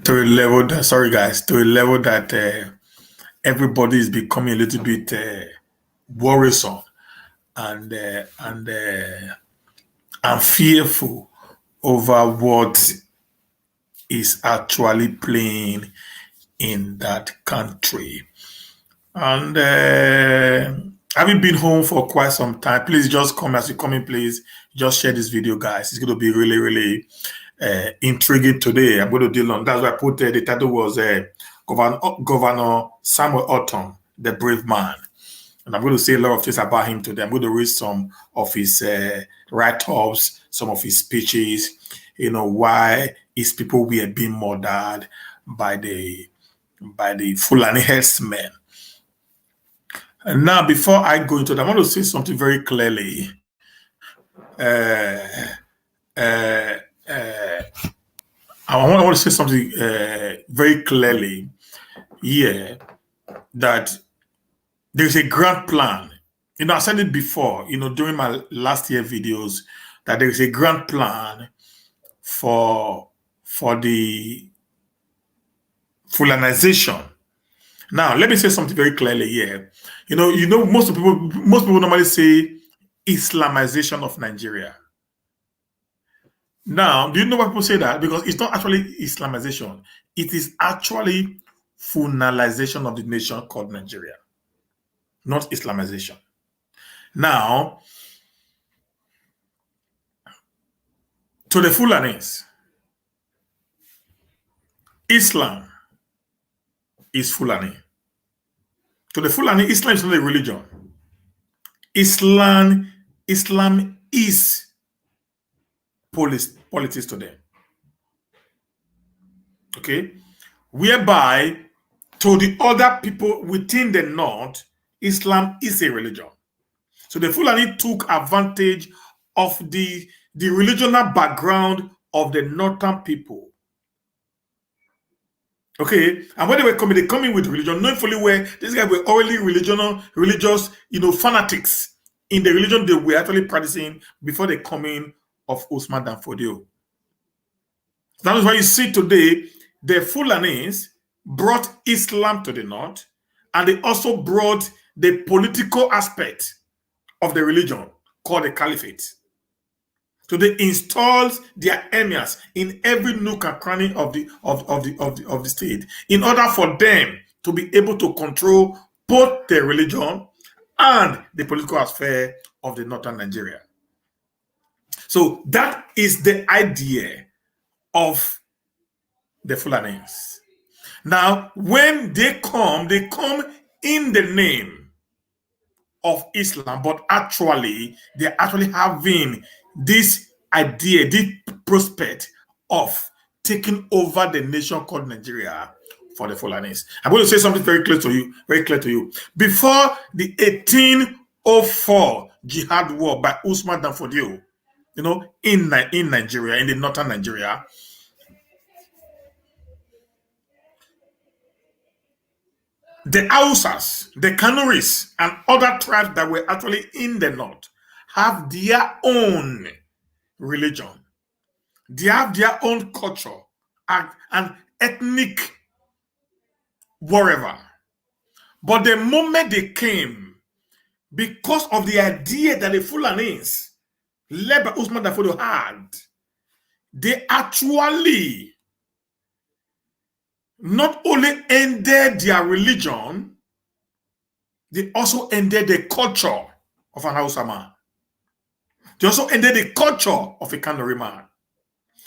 to a level that, sorry guys, to a level that everybody is becoming a little bit worrisome and fearful over what is actually playing in that country. And having been home for quite some time, please just come as you come in, please. Just share this video, guys. It's going to be really, really intriguing today. I'm going to deal on that's why I put the title was Governor Samuel Ortom, the brave man. And I'm going to say a lot of things about him today. I'm going to read some of his write-ups, some of his speeches, why his people were being murdered by the Fulani herdsmen. And now, before I go into that, I want to say something very clearly. I want to say something very clearly here that there's a grand plan. I said it before, during my last year videos, that there is a grand plan for the Fulanization. Now, let me say something very clearly here. Most people normally say Islamization of Nigeria. Now, do you know why people say that? Because it's not actually Islamization. It is actually Funalization of the nation called Nigeria, not Islamization. Now, to the Fulanis, Islam is Fulani. To the Fulani, Islam is not a religion. Islam is politics to them. Okay? Whereby, to the other people within the North, Islam is a religion. So the Fulani took advantage of the religional background of the northern people. Okay, and when they were coming with religion, knowing fully well these guys were already religious, fanatics in the religion they were actually practicing before the coming of Usman Dan Fodio. That is why you see today the Fulanis brought Islam to the north, and they also brought the political aspect of the religion called the Caliphate. So they installed their emirs in every nook and cranny of the state in order for them to be able to control both the religion and the political affair of the northern Nigeria. So that is the idea of the Fulanis. Now, when they come in the name of Islam, but actually they're actually having this idea, this prospect of taking over the nation called Nigeria for the Fulanis. I'm going to say something very clear to you. Before the 1804 jihad war by Usman Dan Fodio, in Nigeria, in the northern Nigeria, the Hausas, the Kanuris, and other tribes that were actually in the north have their own religion. They have their own culture and ethnic whatever. But the moment they came, because of the idea that the Fulanis, led by Usman Dan Fodio, had, they actually not only ended their religion, they also ended the culture of an Hausa man. They also ended the culture of a Kanuri man.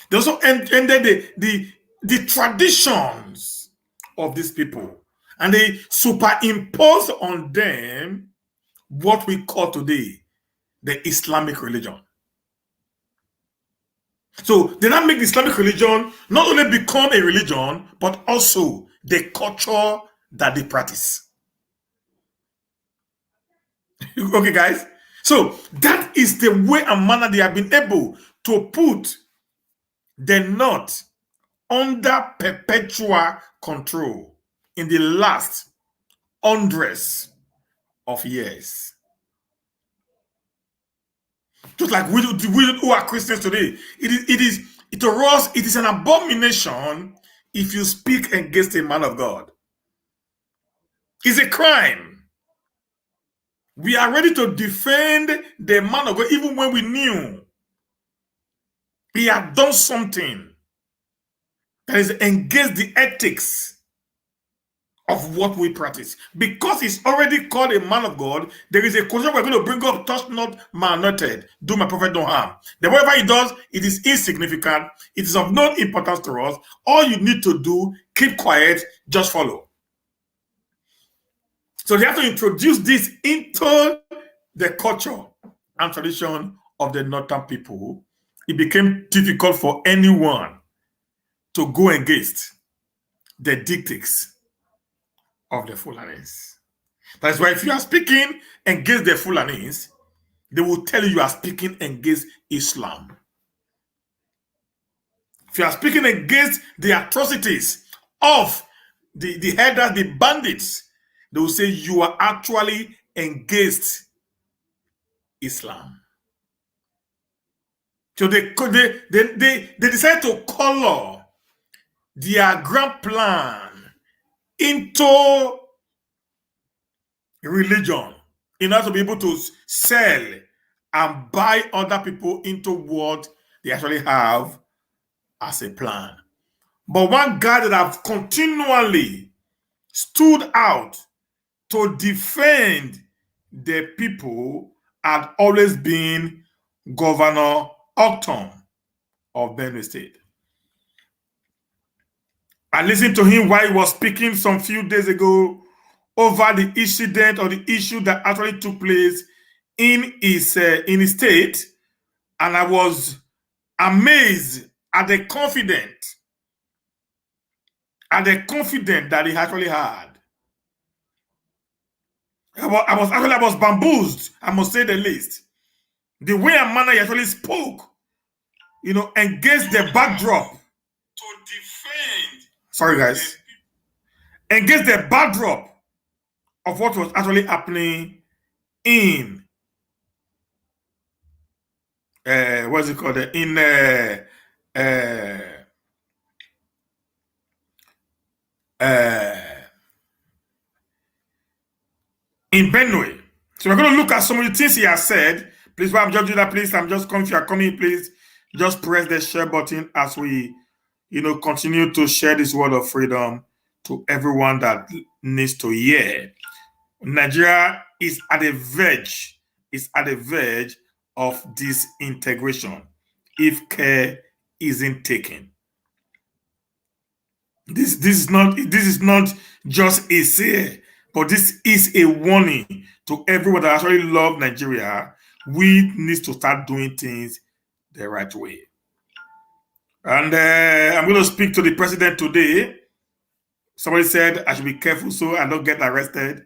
They also ended the traditions of these people. And they superimposed on them what we call today the Islamic religion. So they now make the Islamic religion not only become a religion, but also the culture that they practice. Okay, guys? So that is the way and manner they have been able to put the North under perpetual control in the last hundreds of years. Just like we who are Christians today, it is To us, it is an abomination if you speak against a man of God. It's a crime. We are ready to defend the man of God even when we knew he had done something that is against the ethics of what we practice. Because he's already called a man of God, there is a question we're going to bring up: touch not my anointed, do my prophet no harm. Then whatever he does, it is insignificant, it is of no importance to us. All you need to do, keep quiet, just follow. So they have to introduce this into the culture and tradition of the northern people. It became difficult for anyone to go against the dictates of the Fulanis. That's why if you are speaking against the Fulanis, they will tell you are speaking against Islam. If you are speaking against the atrocities of the headers, the bandits, they will say you are actually against Islam. So they decided to color their grand plan into religion in order to be able to sell and buy other people into what they actually have as a plan. But one guy that have continually stood out to defend the people had always been Governor Ortom of Benue State. I listened to him while he was speaking some few days ago over the incident or the issue that actually took place in his state, and I was amazed at the confidence that he actually had. I was bamboozled, I must say the least. The way and manner he actually spoke, against the backdrop to defend. Sorry, guys. Against the backdrop of what was actually happening in what's it called? In Benue. So we're going to look at some of the things he has said. Please, while I'm just doing that, please, I'm just coming. If you are coming, please just press the share button as we, continue to share this word of freedom to everyone that needs to hear. Nigeria is at the verge, of disintegration if care isn't taken. This is not just a say, but this is a warning to everyone that actually love Nigeria. We need to start doing things the right way. And I'm going to speak to the president today. Somebody said I should be careful so I don't get arrested.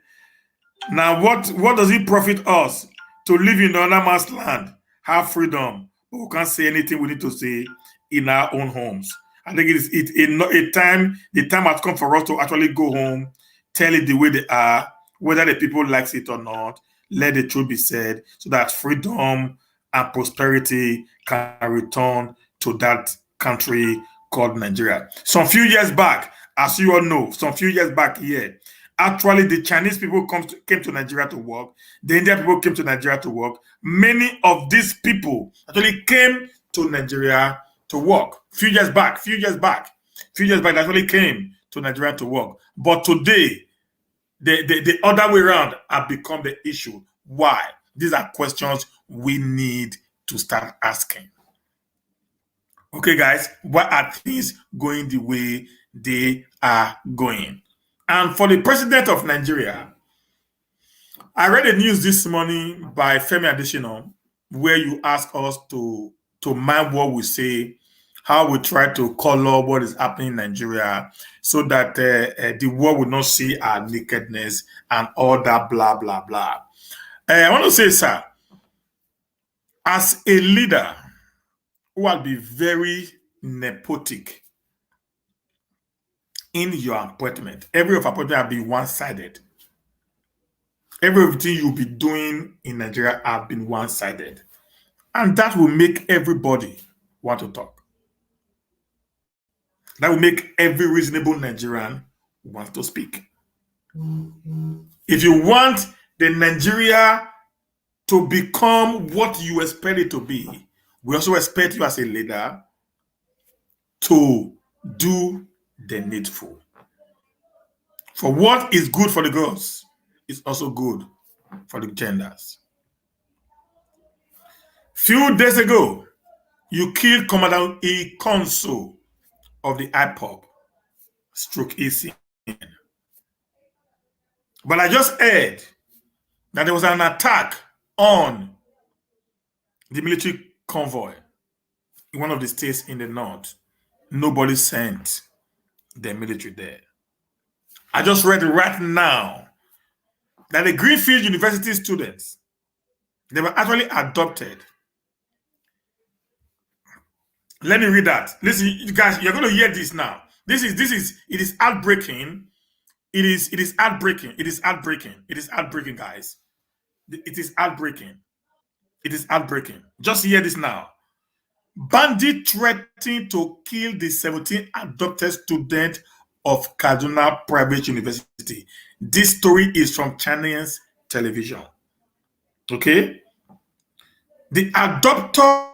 Now, what does it profit us to live in another man's land, have freedom, but we can't say anything we need to say in our own homes? I think the time has come for us to actually go home, tell it the way they are, whether the people likes it or not. Let the truth be said, so that freedom and prosperity can return to that country called Nigeria. Some few years back, as you all know, here, actually the Chinese people came to Nigeria to work. The Indian people came to Nigeria to work. Many of these people actually came to Nigeria to work. Few years back, they actually came to Nigeria to work. But today, the other way around have become the issue. Why? These are questions we need to start asking. Okay, guys, why are things going the way they are going? And for the president of Nigeria, I read a news this morning by Femi Adesina where you ask us to mind what we say, how we try to color what is happening in Nigeria so that the world will not see our nakedness and all that blah, blah, blah. I want to say, sir, as a leader who will be very nepotic in your appointment, every of appointment will be one-sided. Everything you'll be doing in Nigeria have been one-sided. And that will make everybody want to talk. That will make every reasonable Nigerian want to speak. If you want the Nigeria to become what you expect it to be, we also expect you as a leader to do the needful. For what is good for the girls is also good for the genders. Few days ago, you killed Commandant Ikonso of the IPOB stroke ECN. But I just heard that there was an attack on the military convoy in one of the states in the north. Nobody sent the military there. I just read right now that the Greenfield University students, they were actually adopted. Let me read that. Listen, you guys, you're going to hear this now. It is heartbreaking. It is heartbreaking. It is heartbreaking. It is heartbreaking, guys. It is heartbreaking. It is heartbreaking. Just hear this now. Bandit threatening to kill the 17 adopted student of Kaduna Private University. This story is from Chinese television. Okay? The adopters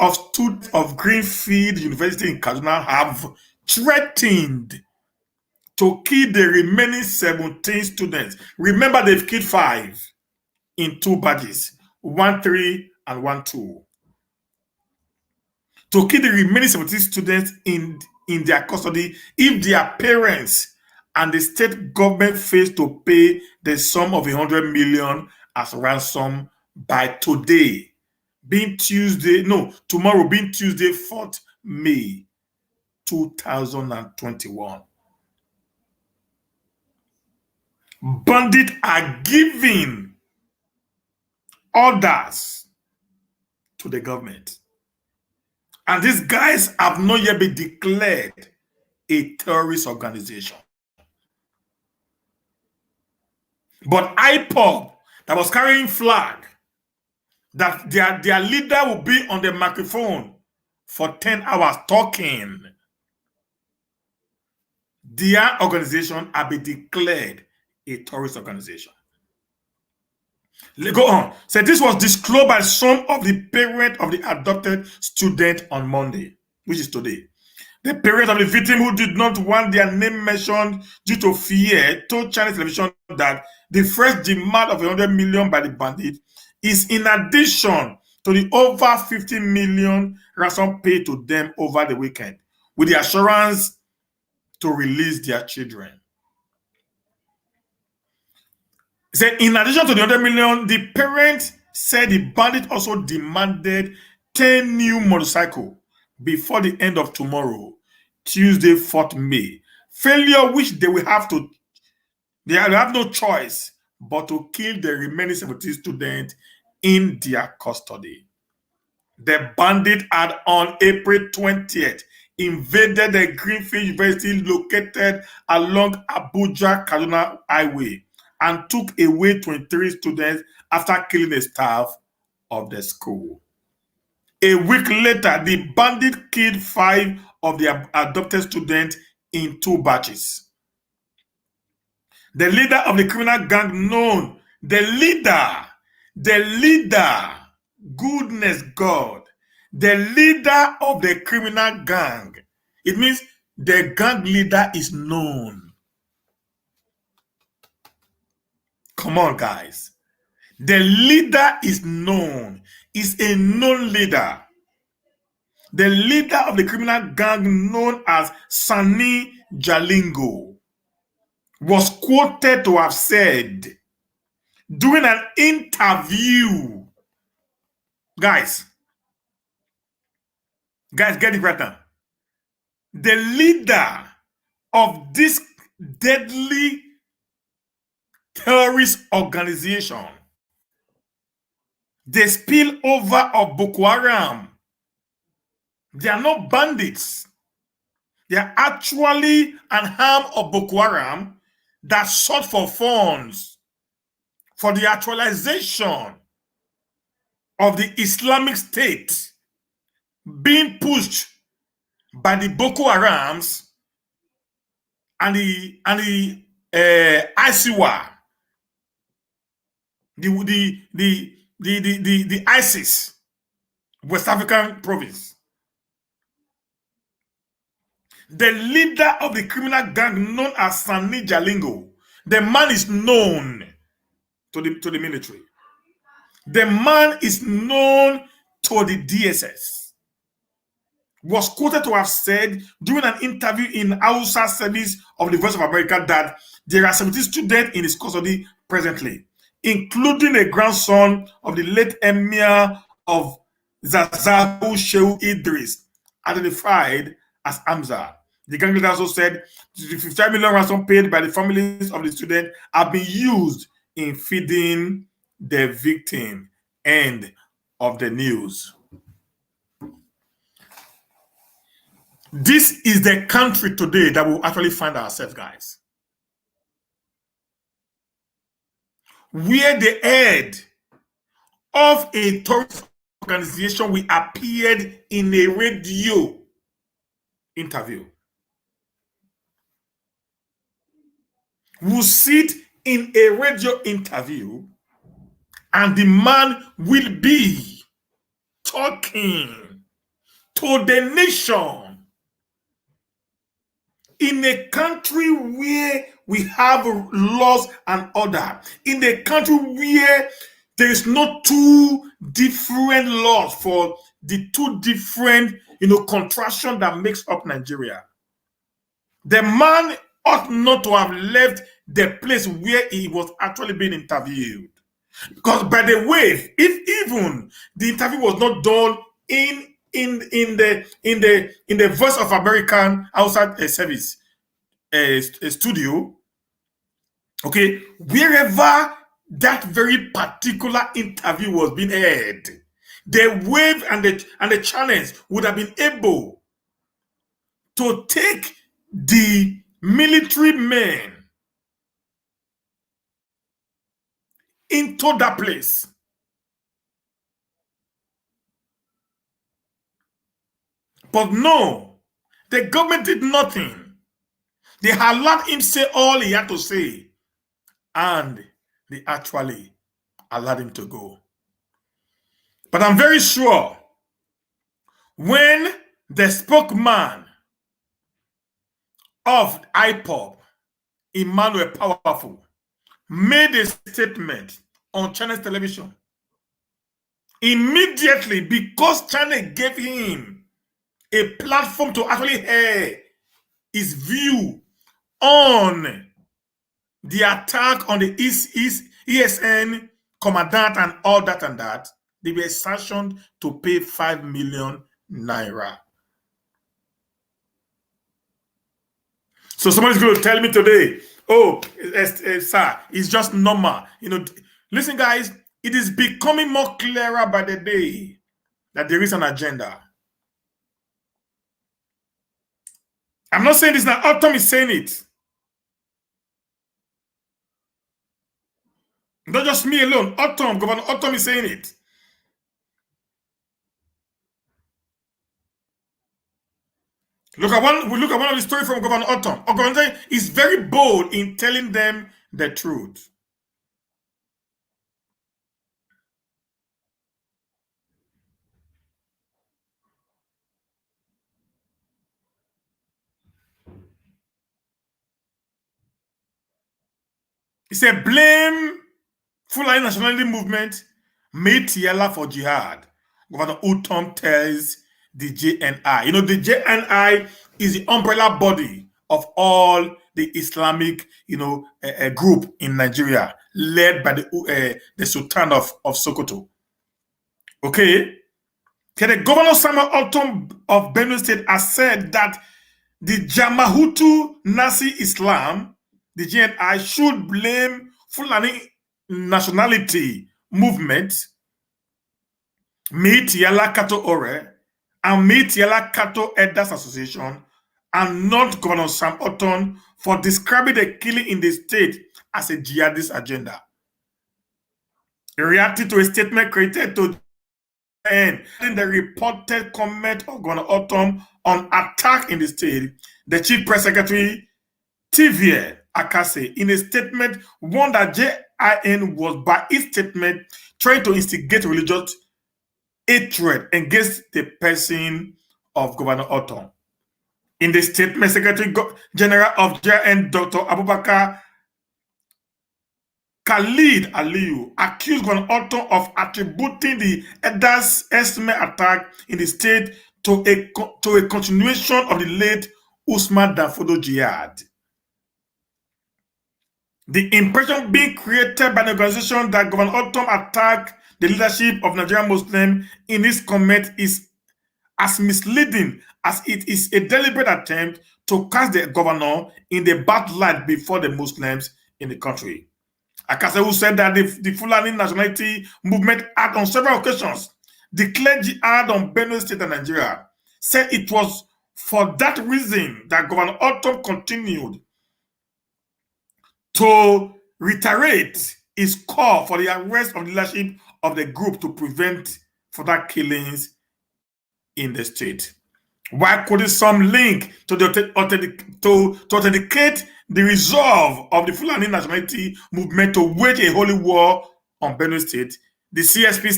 of students of Greenfield University in Kaduna have threatened to kill the remaining 17 students. Remember, they've killed 5 in 2 batches, 1-3 and 1-2. To kill the remaining 17 students in their custody if their parents and the state government fails to pay the sum of 100 million as ransom by today, tomorrow being Tuesday, 4th May 2021. Bandits are giving orders to the government. And these guys have not yet been declared a terrorist organization. But IPOB, that was carrying flag, that their leader will be on the microphone for 10 hours talking, their organization have been declared a terrorist organization. Let's go on. So this was disclosed by some of the parents of the adopted student on Monday, which is today. The parents of the victim who did not want their name mentioned due to fear told Chinese television that the first demand of 100 million by the bandit is in addition to the over 50 million ransom paid to them over the weekend, with the assurance to release their children. He said, in addition to the 100 million, the parents said the bandit also demanded 10 new motorcycles before the end of tomorrow, Tuesday, 4th May. Failure which they have no choice but to kill the remaining 17 students in their custody. The bandit had on April 20th invaded the Greenfield University located along Abuja-Kaduna Highway and took away 23 students after killing the staff of the school. A week later, the bandit killed 5 of the adopted students in 2 batches. The leader of the criminal gang known, the leader, goodness God, the leader of the criminal gang. It means the gang leader is known. Come on, guys. The leader is known, is a known leader. The leader of the criminal gang known as Sani Jalingo was quoted to have said during an interview, guys, get it right now. The leader of this deadly terrorist organization, the spillover of Boko Haram, they are not bandits. They are actually an arm of Boko Haram that sought for funds for the actualization of the Islamic State being pushed by the Boko Harams and the ISIWA, the ISIS, West African province. The leader of the criminal gang known as Sani Jalingo, the man is known to the military. The man is known to the DSS. Was quoted to have said during an interview in Hausa service of the Voice of America that there are 17 students in his custody presently, including a grandson of the late emir of Zazahu Shehu Idris, identified as Hamza. The gang leader also said the 55 million ransom paid by the families of the students have been used in feeding the victim. End of the news. This is the country today that we will actually find ourselves, guys. Where the head of a terrorist organization will appeared in a radio interview, will sit in a radio interview, and the man will be talking to the nation in a country where we have laws and order, in a country where there is not two different laws for the two different, contraction that makes up Nigeria. The man ought not to have left the place where he was actually being interviewed. Because by the way, if even the interview was not done in the Voice of American outside service studio, okay, wherever that very particular interview was being aired, the wave and the challenge would have been able to take the military men into that place. But no, the government did nothing. They allowed him say all he had to say, and they actually allowed him to go. But I'm very sure when the spokesman of IPOB, Emmanuel Powerful, made a statement on China's television, immediately, because China gave him a platform to actually air his view on the attack on the ESN commandant and all that and that, they were sanctioned to pay 5 million naira. So somebody's going to tell me today, oh, sir, it's just normal. Listen, guys, it is becoming more clearer by the day that there is an agenda. I'm not saying this now. Ortom is saying it. Not just me alone. Ortom, Governor Ortom is saying it. Look at one of the stories from Governor Ortom. Governor is very bold in telling them the truth. He said, blame Fulani nationality movement, made Tiela for jihad. Governor Ortom tells the JNI. The JNI is the umbrella body of all the Islamic, group in Nigeria, led by the Sultan of Sokoto. Okay? The Governor Samuel Ortom of Benue State has said that the Jamahutu Nasi Islam, the JNI, should blame Fulani nationality movement, Meitiala Kato Ore, and Meitiala Kato Elders Association, and not Governor Sam Ortom for describing the killing in the state as a jihadist agenda. Reacting to a statement created to in the reported comment of Governor Ortom on attack in the state, the Chief Press Secretary TVA Akase, in a statement, warned that JIN was, by its statement, trying to instigate religious hatred against the person of Governor Ortom. In the statement, Secretary General of JIN, Dr. Abubakar Khalid Aliyu, accused Governor Ortom of attributing the Edas Esme attack in the state to a continuation of the late Usman Danfodio jihad. The impression being created by the organization that Governor Ortom attacked the leadership of Nigerian Muslims in his comment is as misleading as it is a deliberate attempt to cast the governor in the bad light before the Muslims in the country. Akase, who said that the Fulani nationality movement had on several occasions declared jihad on Benue State and Nigeria, said it was for that reason that Governor Ortom continued to reiterate his call for the arrest of the leadership of the group to prevent further killings in the state. While quoting some link to authenticate the resolve of the Fulani nationality movement to wage a holy war on Benue State, the CSP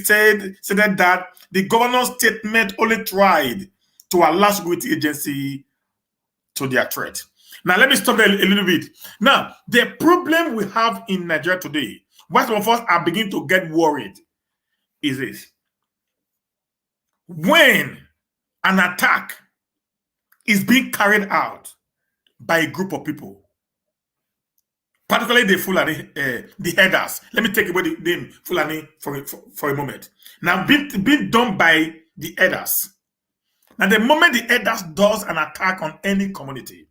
stated that the governor's statement only tried to allow security agency to their threat. Now, let me stop there a little bit. Now, the problem we have in Nigeria today, why some of us are beginning to get worried, is this. When an attack is being carried out by a group of people, particularly the Fulani, the headers. Let me take away the name Fulani for a moment. Now, being done by the headers. Now, the moment the headers does an attack on any community,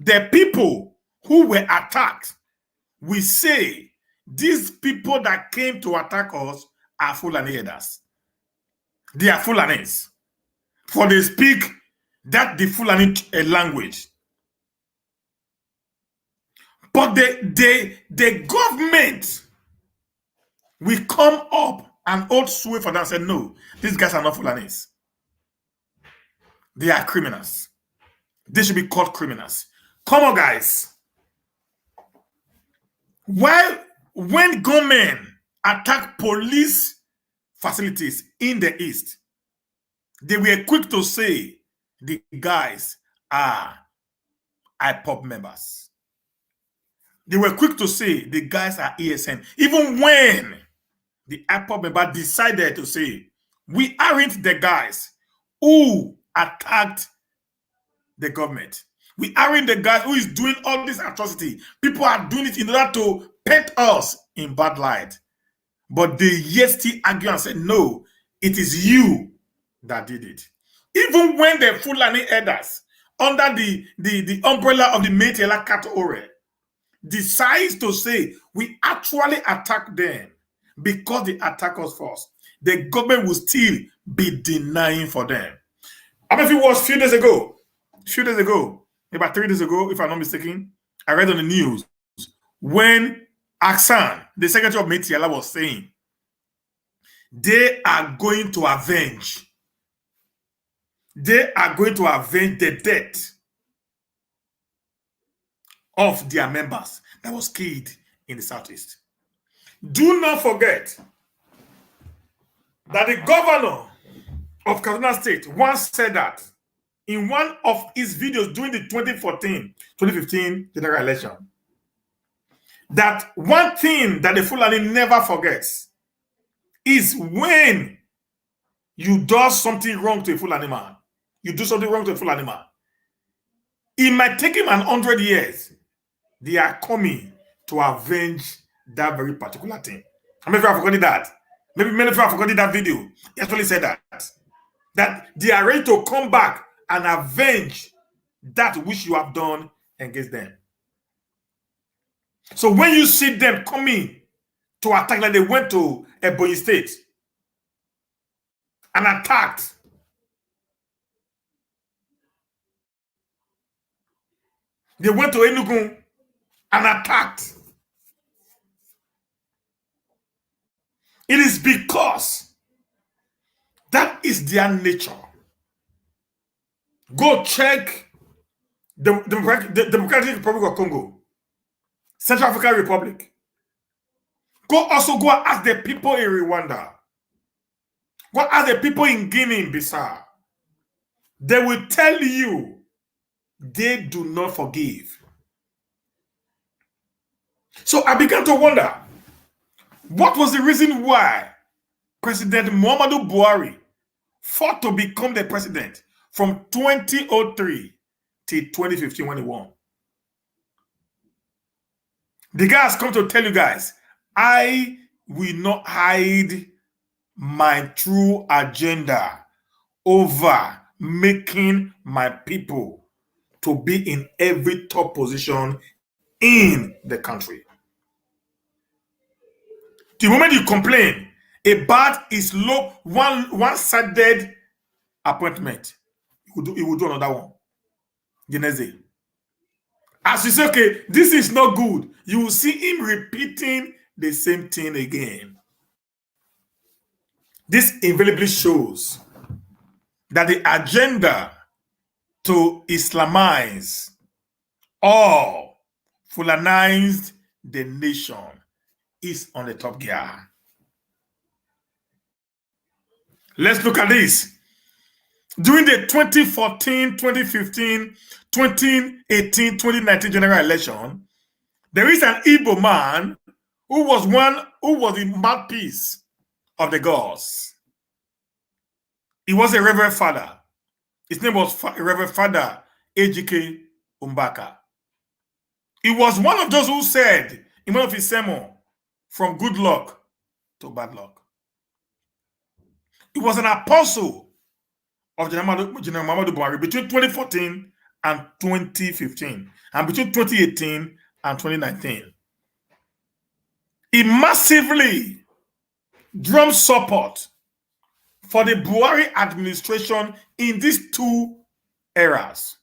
the people who were attacked will say, these people that came to attack us are Fulani headers. They are Fulanis. For they speak that the Fulani language. But the government will come up and hold sway for them and say, no, these guys are not Fulanis. They are criminals. They should be called criminals. Come on, guys. When gunmen attack police facilities in the East, they were quick to say the guys are IPOB members. They were quick to say the guys are ESN. Even when the IPOB member decided to say, we aren't the guys who attacked the government. We aren't the guys who is doing all this atrocity. People are doing it in order to paint us in bad light. But they yet still argue and say, no, it is you that did it. Even when the Fulani elders, under the umbrella of the Metela Kato Ore, decides to say, we actually attacked them because they attacked us first, the government will still be denying for them. I mean, if it was a few days ago, about 3 days ago, if I'm not mistaken, I read on the news when Aksan, the secretary of Metiala, was saying they are going to avenge the death of their members that was killed in the Southeast. Do not forget that the governor of Kaduna State once said that in one of his videos during the 2014-2015 general election, that one thing that the Fulani never forgets is when you do something wrong to a Fulani man, you do something wrong to a Fulani man, it might take him 100 years. They are coming to avenge that very particular thing. How many of you have forgotten that? Maybe many of you have forgotten that video. He actually said that they are ready to come back and avenge that which you have done against them. So when you see them coming to attack, like they went to Ebonyi State and attacked, they went to Enugu and attacked. It is because That is their nature. Go check the Democratic Republic of Congo, Central African Republic. Go also go and ask the people in Rwanda. Go ask the people in Guinea, Bissau. They will tell you they do not forgive. So I began to wonder, what was the reason why President Muhammadu Buhari fought to become the president from 2003 till 2015 when he won? The guy has come to tell you guys, I will not hide my true agenda over making my people to be in every top position in the country. The moment you complain about his low one-sided appointment, he will do another one the next day. As you say, okay, this is not good, you will see him repeating the same thing again. This invariably shows that the agenda to Islamize or Fulanize the nation is on the top gear. Let's look at this. During the 2014, 2015, 2018, 2019 general election, there is an Igbo man who was the mouthpiece of the gods. He was a reverend father. His name was Reverend Father Ejike Umbaka. He was one of those who said in one of his sermons, from good luck to bad luck. He was an apostle of General Muhammadu Buhari between 2014 and 2015, and between 2018 and 2019. He massively drummed support for the Buhari administration in these two eras.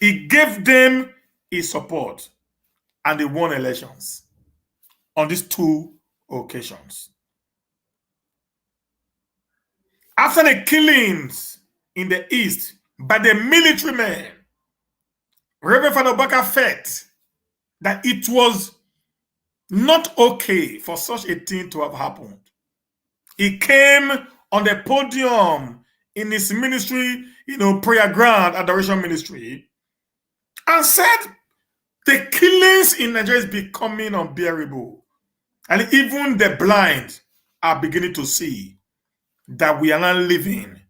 He gave them his support, and they won elections on these two occasions. After the killings in the East by the military men, Reverend Father Obaka felt that it was not okay for such a thing to have happened. He came on the podium in his ministry, prayer ground, adoration ministry, and said the killings in Nigeria is becoming unbearable. And even the blind are beginning to see that we are not living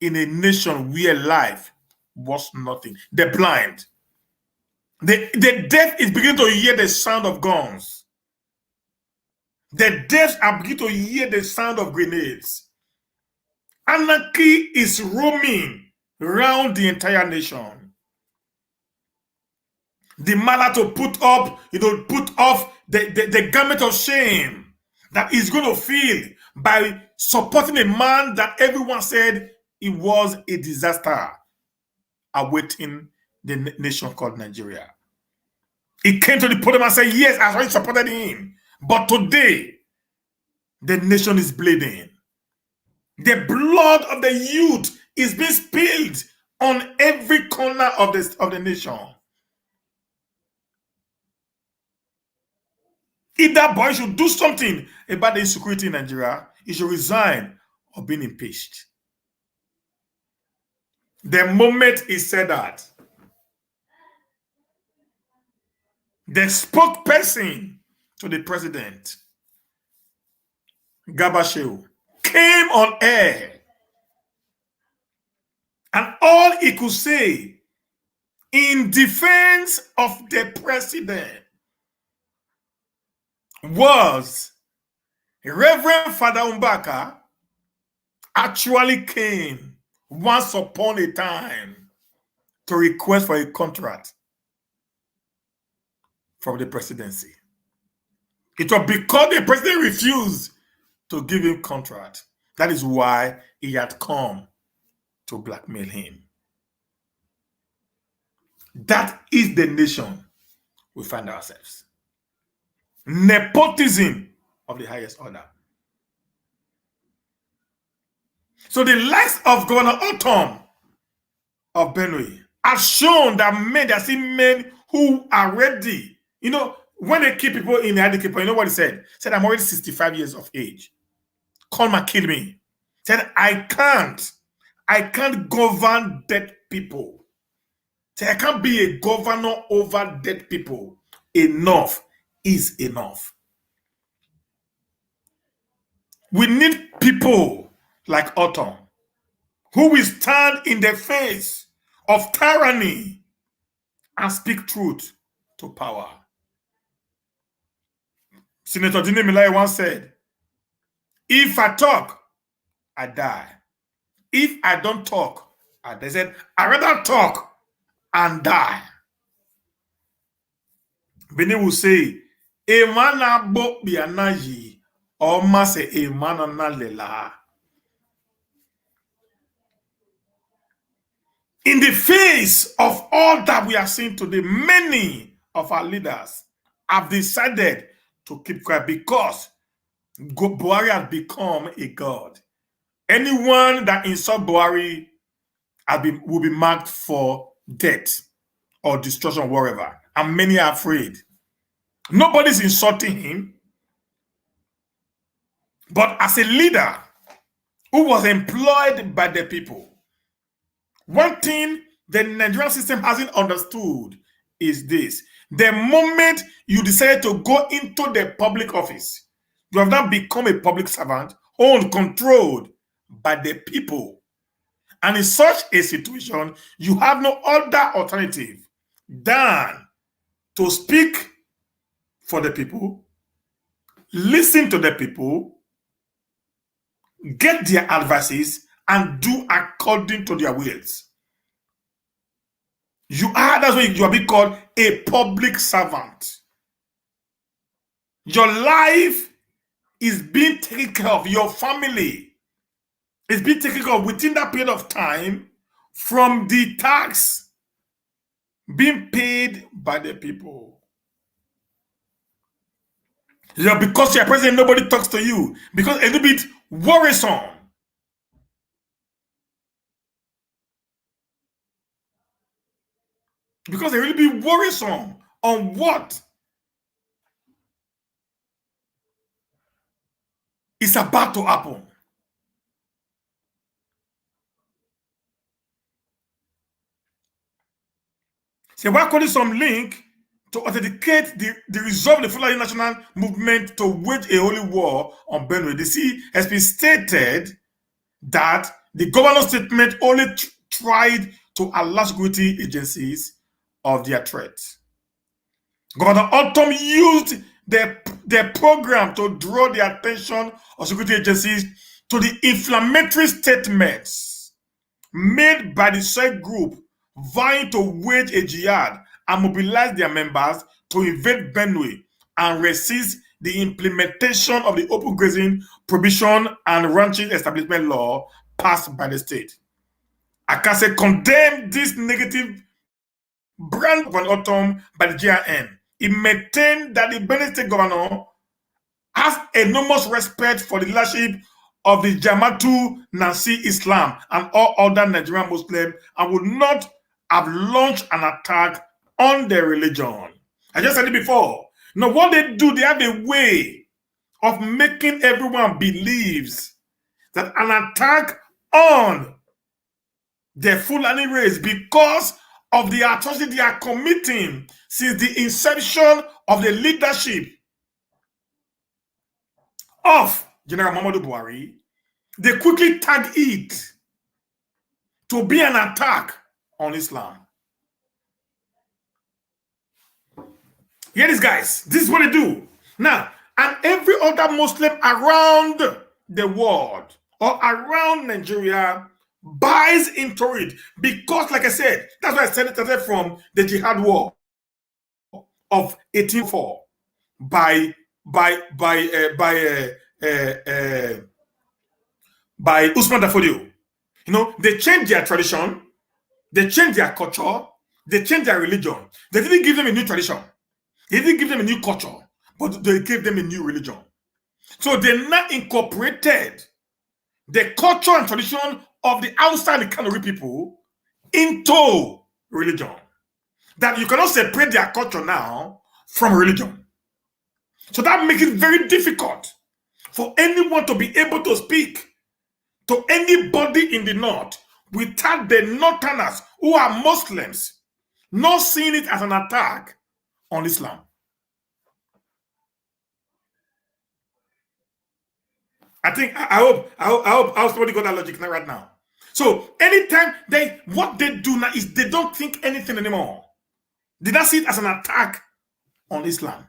in a nation where life was nothing. The blind. The deaf is beginning to hear the sound of guns. The deaf are beginning to hear the sound of grenades. Anarchy is roaming around the entire nation. The matter to put off the garment of shame that is going to feel by supporting a man that everyone said it was a disaster awaiting the nation called Nigeria. He came to the podium and said, yes, I already supported him. But today, the nation is bleeding. The blood of the youth is being spilled on every corner of the nation. If that boy should do something about the insecurity in Nigeria, he should resign or be impeached. The moment he said that, the spokesperson to the president, Gabashew, came on air, and all he could say in defense of the president was Reverend Father Umbaka actually came once upon a time to request for a contract from the presidency. It was because the president refused to give him contract. That is why he had come to blackmail him. That is the nation we find ourselves. Nepotism of the highest order. So the likes of Governor Ortom of Benue has shown that there are still men who are ready. When they keep people in the handicap, you know what he said? He said, I'm already 65 years of age. Come and kill me. He said, I can't govern dead people. He said, I can't be a governor over dead people. Enough is enough. We need people like Ortom who will stand in the face of tyranny and speak truth to power. Senator Dine Milai once said, if I talk, I die. If I don't talk, I die. They said, I rather talk and die. Beni will say, Emana bo bianaji, or mase emana na lela. In the face of all that we are seeing today, many of our leaders have decided to keep quiet because Buhari has become a god. Anyone that insults Buhari will be marked for death or destruction, wherever. And many are afraid. Nobody's insulting him. But as a leader who was employed by the people, one thing the Nigerian system hasn't understood is this. The moment you decide to go into the public office, you have now become a public servant, owned, controlled by the people. And in such a situation, you have no other alternative than to speak for the people, listen to the people, get their advices, and do according to their wills. That's why you are being called a public servant. Your life is being taken care of. Your family is being taken care of within that period of time from the tax being paid by the people. Because you're president, nobody talks to you. Because a little bit worrisome. Because they really be worrisome on what is about to happen. So we're calling some link to authenticate the resolve of the Fulani National Movement to wage a holy war on Benue. The CSP stated that the governor's statement only tried to alert security agencies of their threat. Governor Ortom used the program to draw the attention of security agencies to the inflammatory statements made by the said group vying to wage a jihad and mobilize their members to invade Benue and resist the implementation of the open grazing prohibition and ranching establishment law passed by the state. Akase condemned this negative brand of an Ortom by the GIN. It maintained that the Benue State governor has enormous respect for the leadership of the Jama'atu Nasir Islam and all other Nigerian Muslims and would not have launched an attack on their religion. I just said it before. Now, what they do, they have a way of making everyone believes that an attack on the Fulani race because of the atrocity they are committing since the inception of the leadership of General Muhammadu Buhari, they quickly tag it to be an attack on Islam. Hear this, guys. This is what they do. Now, and every other Muslim around the world or around Nigeria buys into it because, like I said, that's why I said it started from the Jihad War of 1804 by Usman Dafodio. They changed their tradition, they changed their culture, they changed their religion. They didn't give them a new tradition, they didn't give them a new culture, but they gave them a new religion. So they now incorporated the culture and tradition of the outside the Kanuri people into religion. That you cannot separate their culture now from religion. So that makes it very difficult for anyone to be able to speak to anybody in the north without the northerners who are Muslims not seeing it as an attack on Islam. I hope somebody got that logic right now. So anytime what they do now is they don't think anything anymore. They don't see it as an attack on Islam.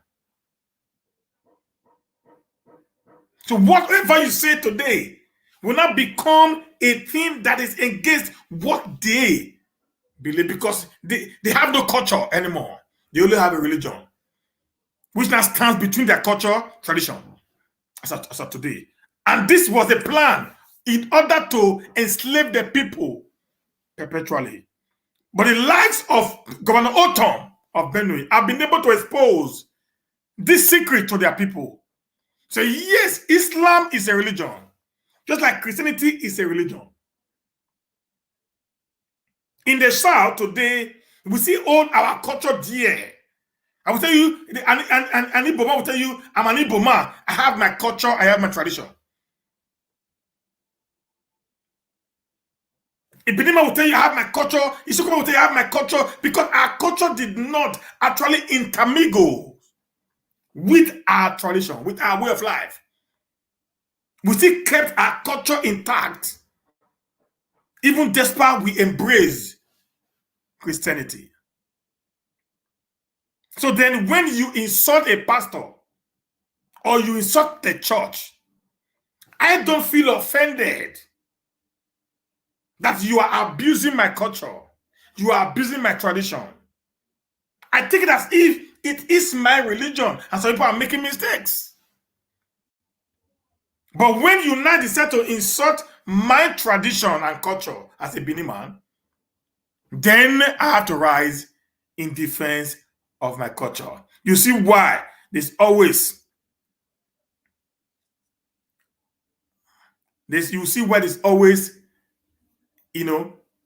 So whatever you say today will not become a thing that is against what they believe, because they have no culture anymore. They only have a religion, which now stands between their culture, tradition, as of today. And this was the plan in order to enslave the people perpetually. But the likes of Governor Ortom of Benue have been able to expose this secret to their people. So yes, Islam is a religion, just like Christianity is a religion. In the South today, we see all our culture there. I will tell you, an Igbo man will tell you, I'm an Igbo man. I have my culture, I have my tradition. Ibinima will tell you, I have my culture. Isukuma will tell you, I have my culture, because our culture did not actually intermingle with our tradition, with our way of life. We still kept our culture intact, even despite we embrace Christianity. So then when you insult a pastor or you insult the church, I don't feel offended that you are abusing my culture. You are abusing my tradition. I take it as if it is my religion and some people are making mistakes. But when you now decide to insult my tradition and culture as a Benin man, then I have to rise in defense of my culture. You see why there's always this. You see why there's always,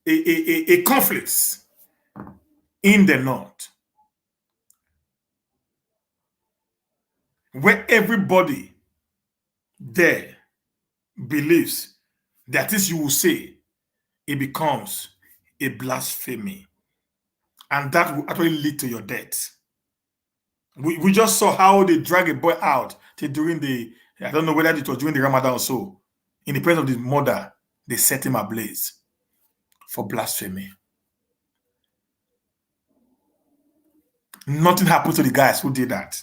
a conflict in the north, where everybody there believes that this you will say, it becomes a blasphemy, and that will actually lead to your death. We just saw how they drag a boy out during I don't know whether it was during the Ramadan or so. In the presence of his mother, they set him ablaze for blasphemy. Nothing happened to the guys who did that.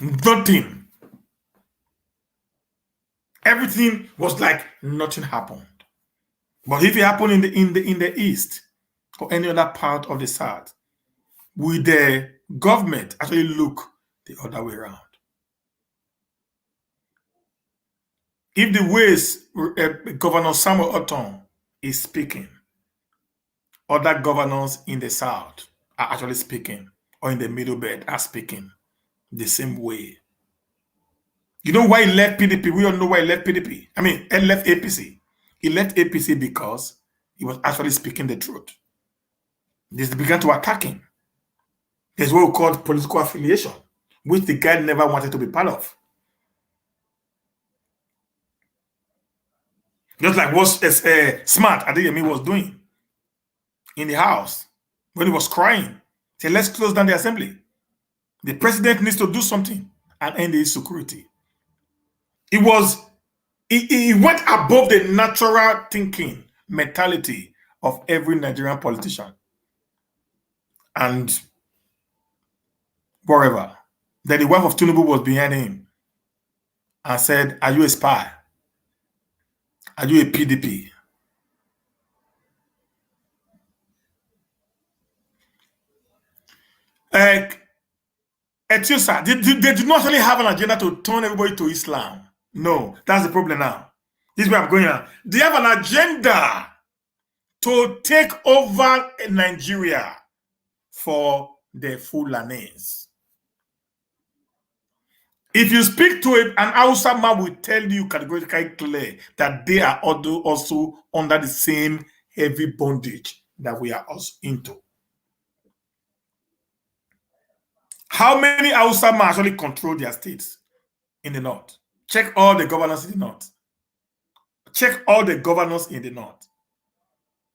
Nothing. Everything was like nothing happened. But if it happened in the east or any other part of the south, will the government actually look the other way around? If the ways Governor Samuel Ortom is speaking, other governors in the south are actually speaking, or in the middle belt are speaking the same way. You know why he left PDP? We all know why he left PDP. I mean, he left APC. He left APC because he was actually speaking the truth. They began to attack him. There's what we call political affiliation, which the guy never wanted to be part of. Just like what Smart Adeyemi was doing in the House when he was crying. He said, let's close down the assembly. The president needs to do something and end the insecurity. He went above the natural thinking mentality of every Nigerian politician. And wherever. Then the wife of Tinubu was behind him and said, are you a spy? Are you a PDP? Etiosa, they did not really have an agenda to turn everybody to Islam. No, that's the problem now. This is where I'm going now. They have an agenda to take over Nigeria for the Fulanis. If you speak to an Hausa man, will tell you categorically clear that they are also under the same heavy bondage that we are also into. How many Hausa men actually control their states in the north? Check all the governors in the north. Check all the governors in the north.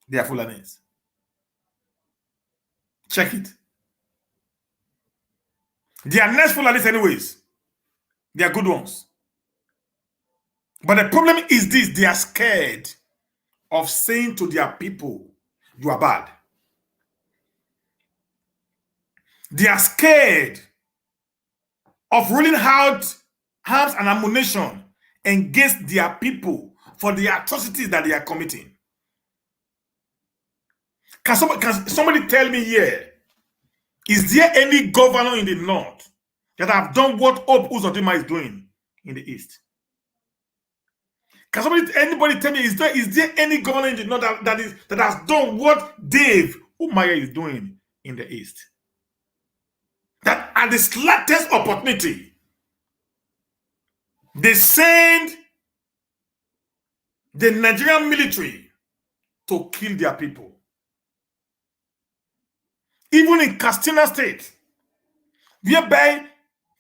They are Fulanis. Check it. They are next Fulanis anyways. They are good ones. But the problem is this: they are scared of saying to their people, you are bad. They are scared of rolling out arms and ammunition against their people for the atrocities that they are committing. Can somebody tell me here, is there any governor in the north that have done what Hope Uzodinma is doing in the east? Can anybody tell me, is there any governor in the north that has done what Dave Umahiya is doing in the east? That at the slightest opportunity, they send the Nigerian military to kill their people. Even in Katsina State, whereby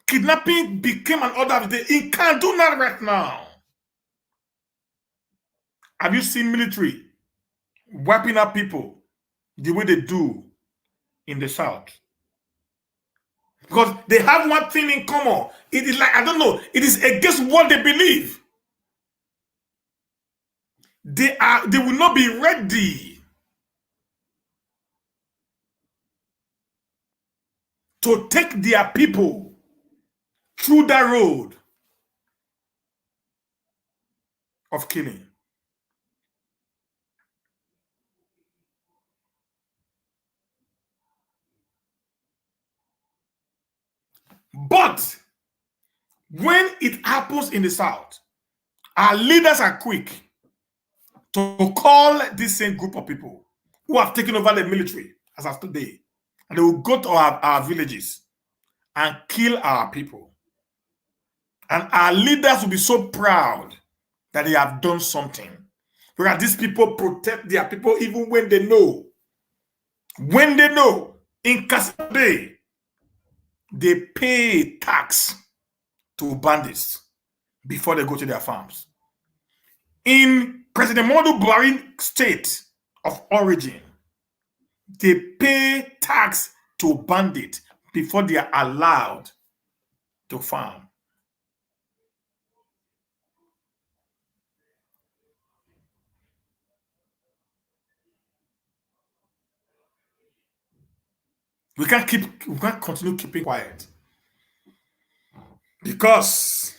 kidnapping became an order of the day, it can't do that right now. Have you seen military wiping out people the way they do in the south? Because they have one thing in common. It is like, I don't know, it is against what they believe. They will not be ready to take their people through that road of killing. But when it happens in the south, our leaders are quick to call this same group of people who have taken over the military as of today, and they will go to our villages and kill our people. And our leaders will be so proud that they have done something. Whereas these people protect their people even when they know. When they know, in Kasade, they pay tax to bandits before they go to their farms. In President Muhammadu Buhari state of origin, they pay tax to bandits before they are allowed to farm. We can't continue keeping quiet, because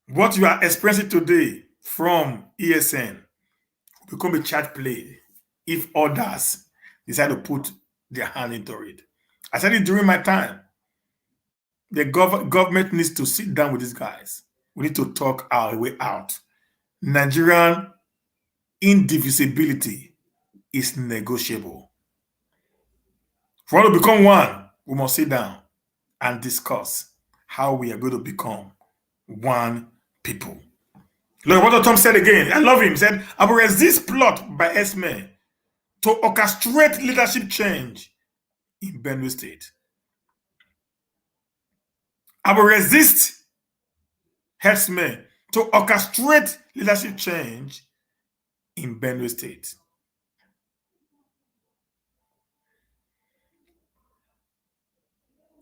what you are experiencing today from ESN will become a child play if others decide to put their hand into it. I said it during my time. The government needs to sit down with these guys. We need to talk our way out. Nigerian indivisibility is negotiable. For us to become one, we must sit down and discuss how we are going to become one people. Look what Ortom said again. I love him. He said, I will resist plot by Esme to orchestrate leadership change in Benue State. I will resist Esme to orchestrate leadership change in Benue State.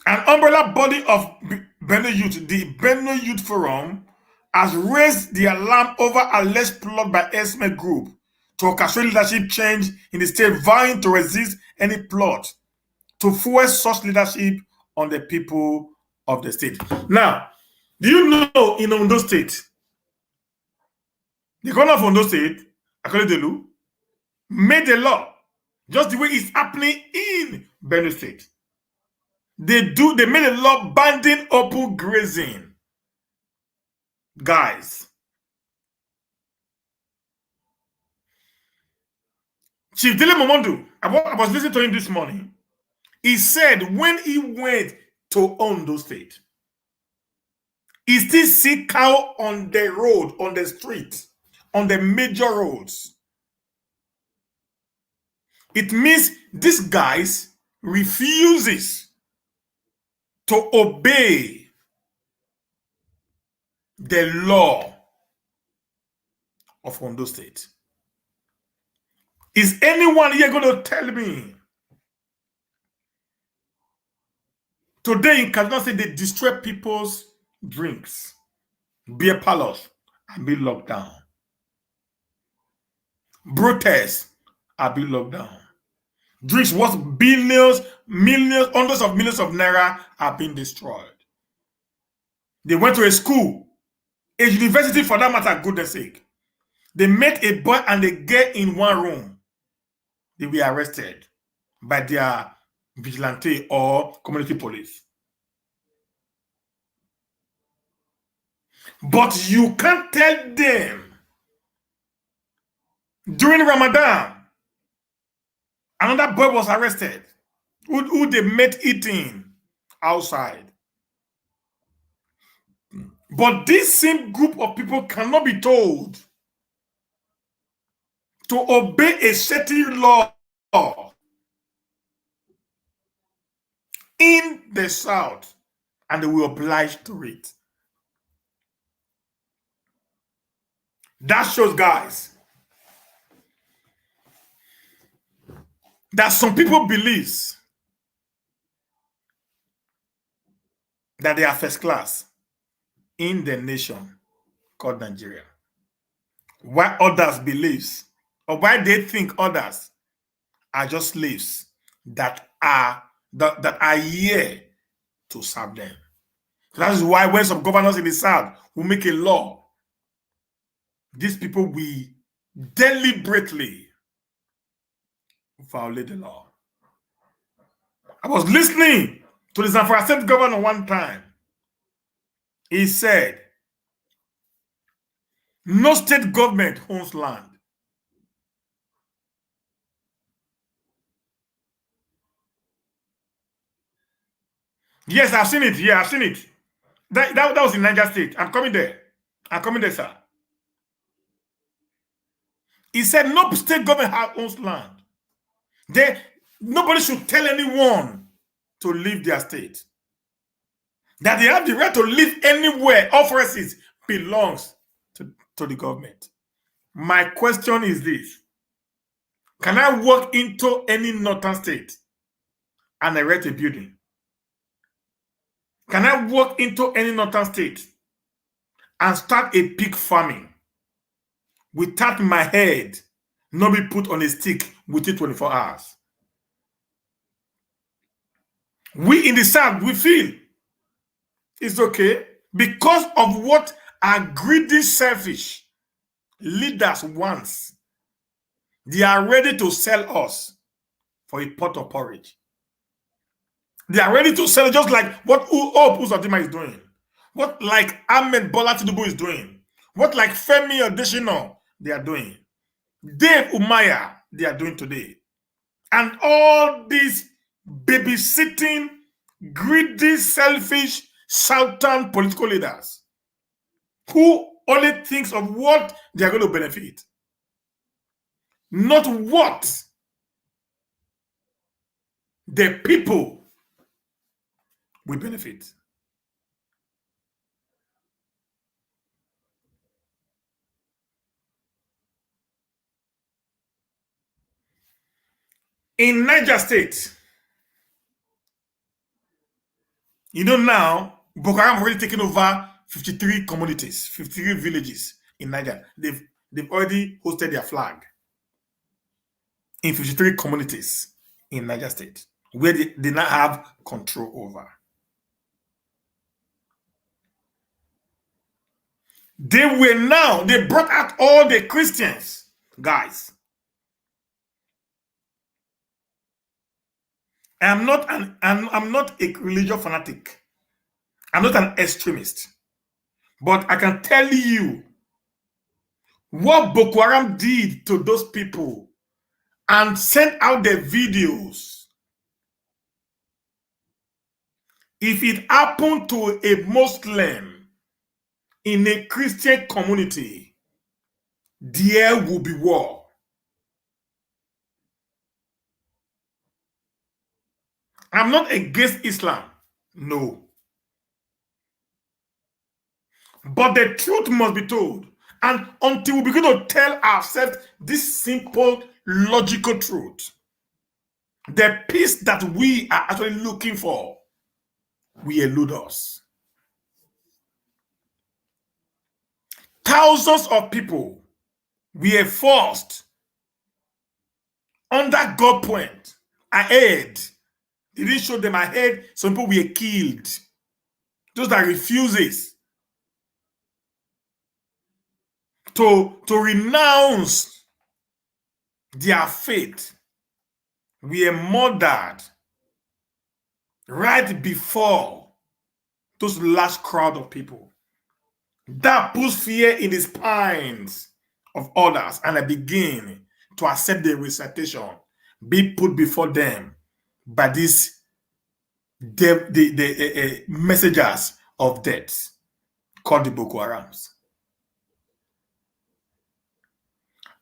An umbrella body of Benue Youth, the Benue Youth Forum, has raised the alarm over alleged plot by Esme Group to orchestrate leadership change in the state, vying to resist any plot to force such leadership on the people of the state. Now, do you know in Ondo State, the governor of Ondo State, Akole Delu, made a law just the way it's happening in Benue State. They made a law banning open grazing. Guys, Chief Dele Momondo, I was listening to him this morning. He said when he went to Ondo State, he still see cow on the road, on the street, on the major roads. It means these guys refuses to obey the law of Ondo State. Is anyone here going to tell me today in Kaduna State they destroy people's drinks, beer parlors, and be locked down? Protests are being locked down. Drinks worth billions, millions, hundreds of millions of naira are being destroyed. They went to a school, a university for that matter, goodness sake. They met a boy and a girl in one room. They were arrested by their vigilante or community police. But you can't tell them during Ramadan, another boy was arrested who they met eating outside. But this same group of people cannot be told to obey a certain law in the South, and they will oblige to it. That shows, guys, that some people believe that they are first class in the nation called Nigeria, while others believe, or why they think others are just slaves that are here to serve them. That is why when some governors in the South will make a law, these people will deliberately violate the law. I was listening to the Zamfara State governor one time. He said, no state government owns land. Yes, I've seen it. Yeah, I've seen it. That was in Niger State. I'm coming there. Sir. He said no state government owns land. Nobody should tell anyone to leave their state. That they have the right to live anywhere. All forests belongs to the government. My question is this. Can I walk into any northern state and erect a building? Can I walk into any northern state and start a pig farming without my head not be put on a stick within 24 hours? We in the South, we feel it's okay because of what our greedy, selfish leaders want. They are ready to sell us for a pot of porridge. They are ready to sell just like what Uzodinma is doing. What like Ahmed Bola Tinubu is doing. What like Femi Adesina they are doing. Dave Umaya they are doing today. And all these babysitting, greedy, selfish, southern political leaders who only thinks of what they are going to benefit, not what the people will benefit. In Niger State, now Boko Haram already taken over 53 communities, 53 villages in Niger. They've already hosted their flag in 53 communities in Niger State, where they now have control over. They brought out all the Christians, guys. I'm not a religious fanatic. I'm not an extremist. But I can tell you what Boko Haram did to those people and send out the videos. If it happened to a Muslim in a Christian community, there will be war. I'm not against Islam, no. But the truth must be told. And until we begin to tell ourselves this simple, logical truth, the peace that we are actually looking for will elude us. Thousands of people were forced under gunpoint ahead. They didn't show them ahead. Some people were killed. Those that refuses to renounce their faith were murdered right before those large crowd of people. That puts fear in the spines of others, and they begin to accept the recitation be put before them by these the messengers of death called the Boko Harams.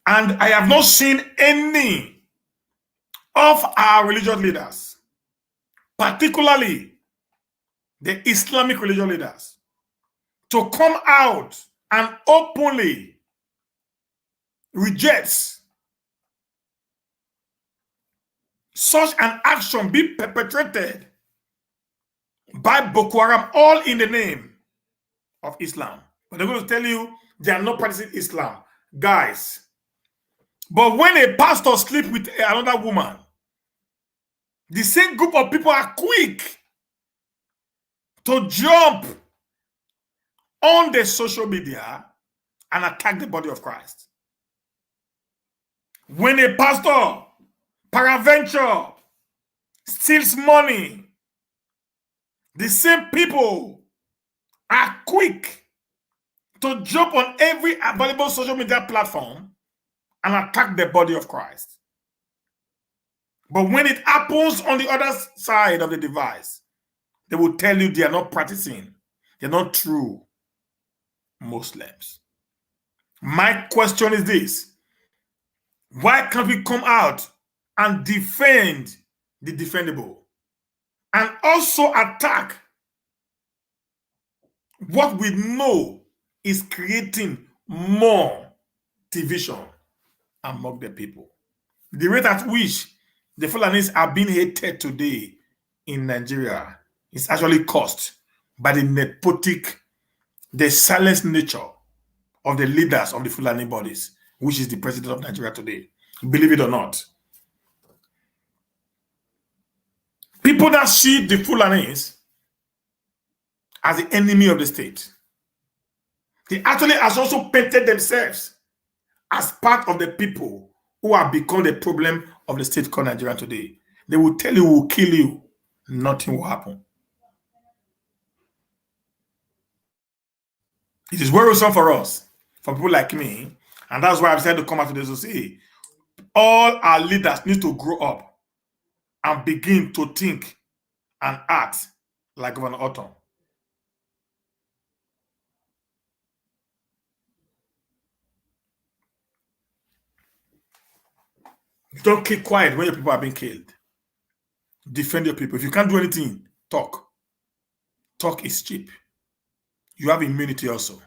And I have not seen any of our religious leaders, particularly the Islamic religious leaders, to come out and openly reject such an action be perpetrated by Boko Haram, all in the name of Islam. But they're going to tell you they are not practicing Islam. Guys, but when a pastor sleeps with another woman, the same group of people are quick to jump on the social media and attack the body of Christ. When a pastor, peradventure, steals money, the same people are quick to jump on every available social media platform and attack the body of Christ. But when it happens on the other side of the device, they will tell you they are not practicing. They're not true Muslims. My question is this: why can't we come out and defend the defendable and also attack what we know is creating more division among the people? The rate at which the Fulanis are being hated today in Nigeria is actually caused by the nepotic, the silent nature of the leaders of the Fulani bodies, which is the president of Nigeria today. Believe it or not. People that see the Fulanis as the enemy of the state, they actually has also painted themselves as part of the people who have become the problem of the state called Nigeria today. They will tell you, we'll kill you. Nothing will happen. It is worrisome for us, for people like me, and that's why I've decided to come out today to say, all our leaders need to grow up and begin to think and act like Governor Ortom. Don't keep quiet when your people are being killed. Defend your people. If you can't do anything, talk. Talk is cheap. You have immunity also.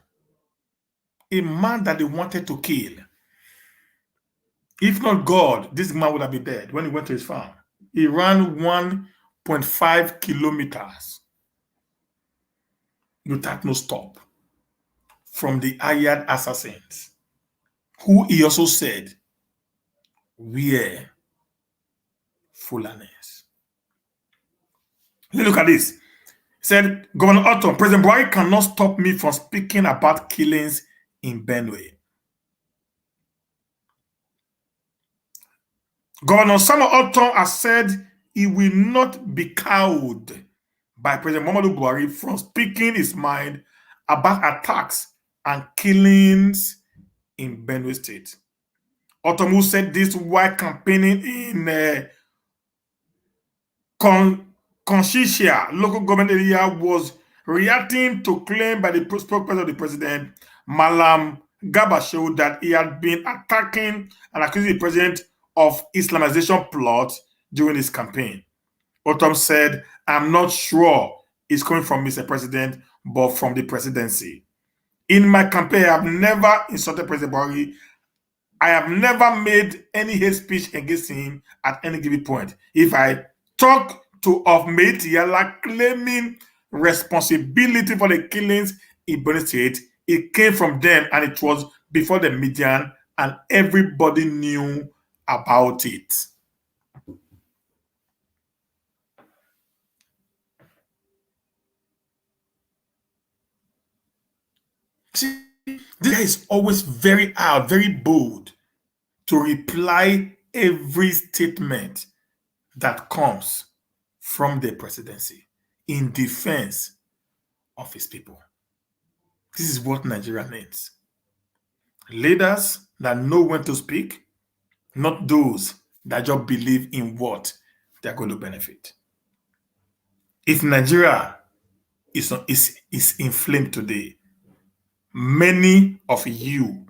A man that they wanted to kill, if not God, this man would have been dead when he went to his farm. He ran 1.5 kilometers without no stop from the hired assassins, who he also said were Fulanis. Look at this. He said, Governor Ortom, President Buhari cannot stop me from speaking about killings in Benue. Governor Samuel Ortom has said he will not be cowed by President Muhammadu Buhari from speaking his mind about attacks and killings in Benue State. Ortom, who said this while campaigning in Con Conchicia local government area, was reacting to claim by the spokesperson of the president, Malam Gabashew, that he had been attacking and accusing the president of Islamization plot during his campaign. Ortom said, "I'm not sure it's coming from Mr. President, but from the presidency. In my campaign, I have never insulted President Buhari. I have never made any hate speech against him at any given point. If I talk to of Yala claiming responsibility for the killings in Benue State, it came from them and it was before the media and everybody knew about it." See, this guy is always very out, very bold to reply every statement that comes from the presidency in defense of his people. This is what Nigeria needs. Leaders that know when to speak, not those that just believe in what they're going to benefit. If Nigeria is inflamed today, many of you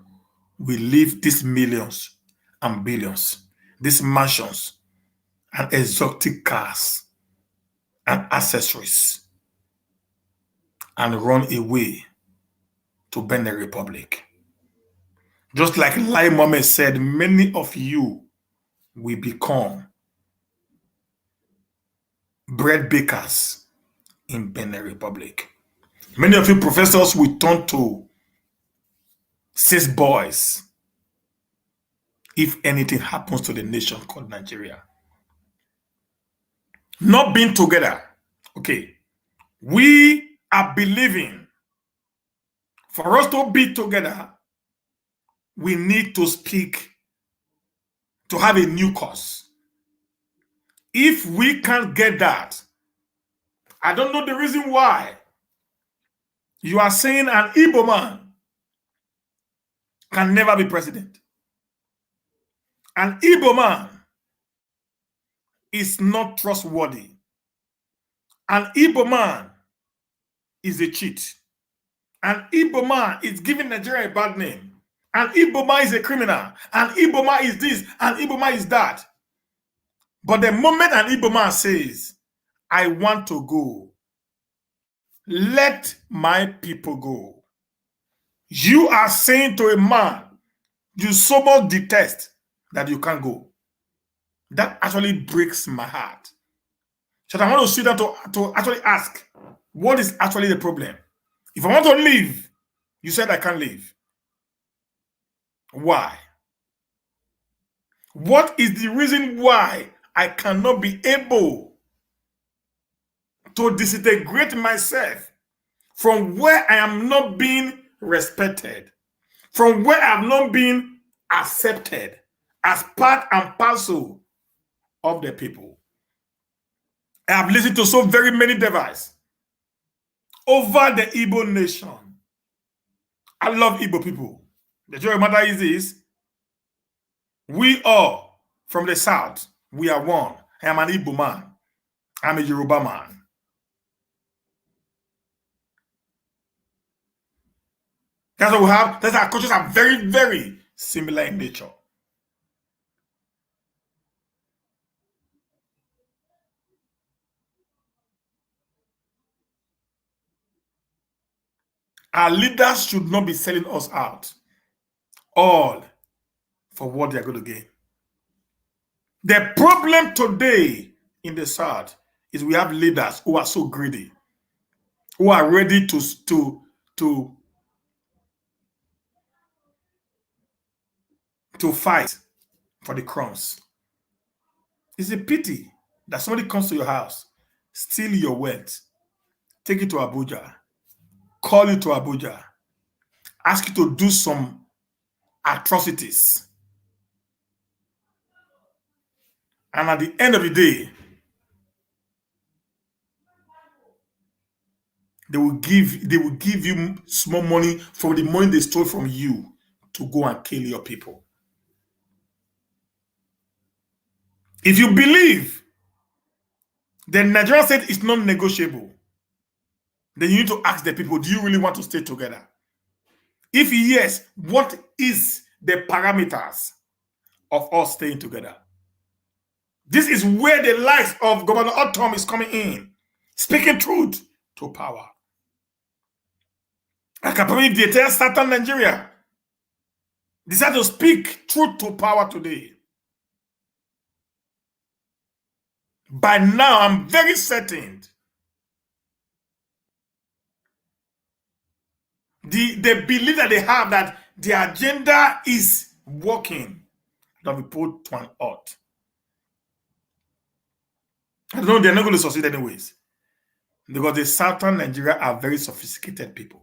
will leave these millions and billions, these mansions and exotic cars and accessories, and run away to Benin Republic. Just like Lai Mohammed said, many of you will become bread bakers in Benin Republic. Many of you professors will turn to cis boys if anything happens to the nation called Nigeria. Not being together. Okay. We are believing for us to be together, we need to speak, to have a new cause. If we can't get that, I don't know the reason why you are saying an Igbo man can never be president. An Igbo man is not trustworthy. An Igbo man is a cheat. An Igbo man is giving Nigeria a bad name. An Igbo man is a criminal. An Igbo man is this. An Igbo man is that. But the moment an Igbo man says, "I want to go, let my people go," you are saying to a man you so much detest that you can't go. That actually breaks my heart. So I want to sit down to actually ask, what is actually the problem? If I want to leave, you said I can't leave. Why? What is the reason why I cannot be able to disintegrate myself from where I am not being respected, from where I am not being accepted as part and parcel of the people? I have listened to so very many devices over the Igbo nation. I love Igbo people. The truth of the matter is this: we all from the south, we are one. I am an Igbo man. I'm a Yoruba man. That's what we have. That's our cultures are very, very similar in nature. Our leaders should not be selling us out all for what they are going to gain. The problem today in the South is we have leaders who are so greedy, who are ready to fight for the crumbs. It's a pity that somebody comes to your house, steal your wealth, take it to Abuja, call you to Abuja, ask you to do some atrocities. And at the end of the day, they will give you small money for the money they stole from you to go and kill your people. If you believe the Nigerian state is non negotiable, then you need to ask the people, do you really want to stay together? If yes, what is the parameters of us staying together? This is where the likes of Governor Ortom is coming in, speaking truth to power. I can believe the entire southern Nigeria decide to speak truth to power today. By now, I'm very certain the belief that they have that the agenda is working, that we put to an halt. I don't know, they're not going to succeed anyways. Because the southern Nigeria are very sophisticated people.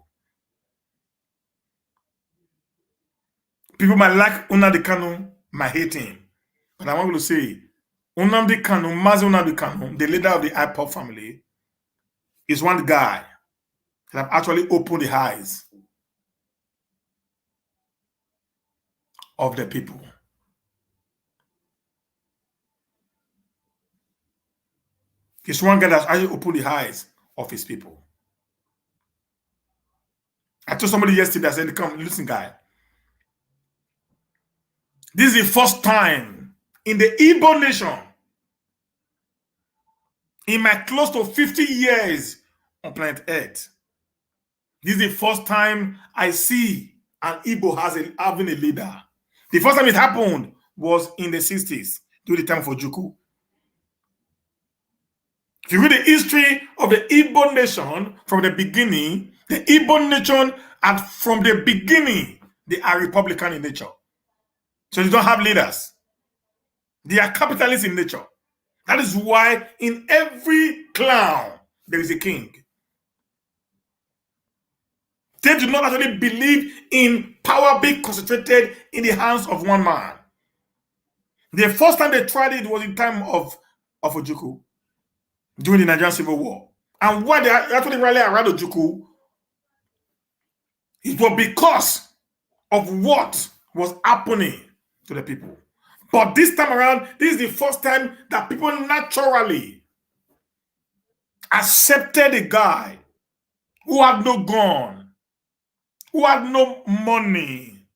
People might like Nnamdi Kanu, might hate him. But I want to say, Nnamdi Kanu, Mazi Nnamdi Kanu, the leader of the IPOB family, is one guy that have actually opened the eyes of the people. He's one guy that's actually opened the eyes of his people. I told somebody yesterday, I said, come, listen, guy. This is the first time in the Igbo nation, in my close to 50 years on planet Earth, this is the first time I see an Igbo having a leader. The first time it happened was in the 60s, during the time of Ojukwu. If you read the history of the Igbo nation from the beginning, the Igbo nation, and from the beginning, they are Republican in nature. So they don't have leaders. They are capitalists in nature. That is why in every clan, there is a king. They do not actually believe in power being concentrated in the hands of one man. The first time they tried it was in time of Ojukwu, during the Nigerian Civil War. And why they actually rallied around Ojukwu, it was because of what was happening to the people. But this time around, this is the first time that people naturally accepted a guy who had no gun, who had no money,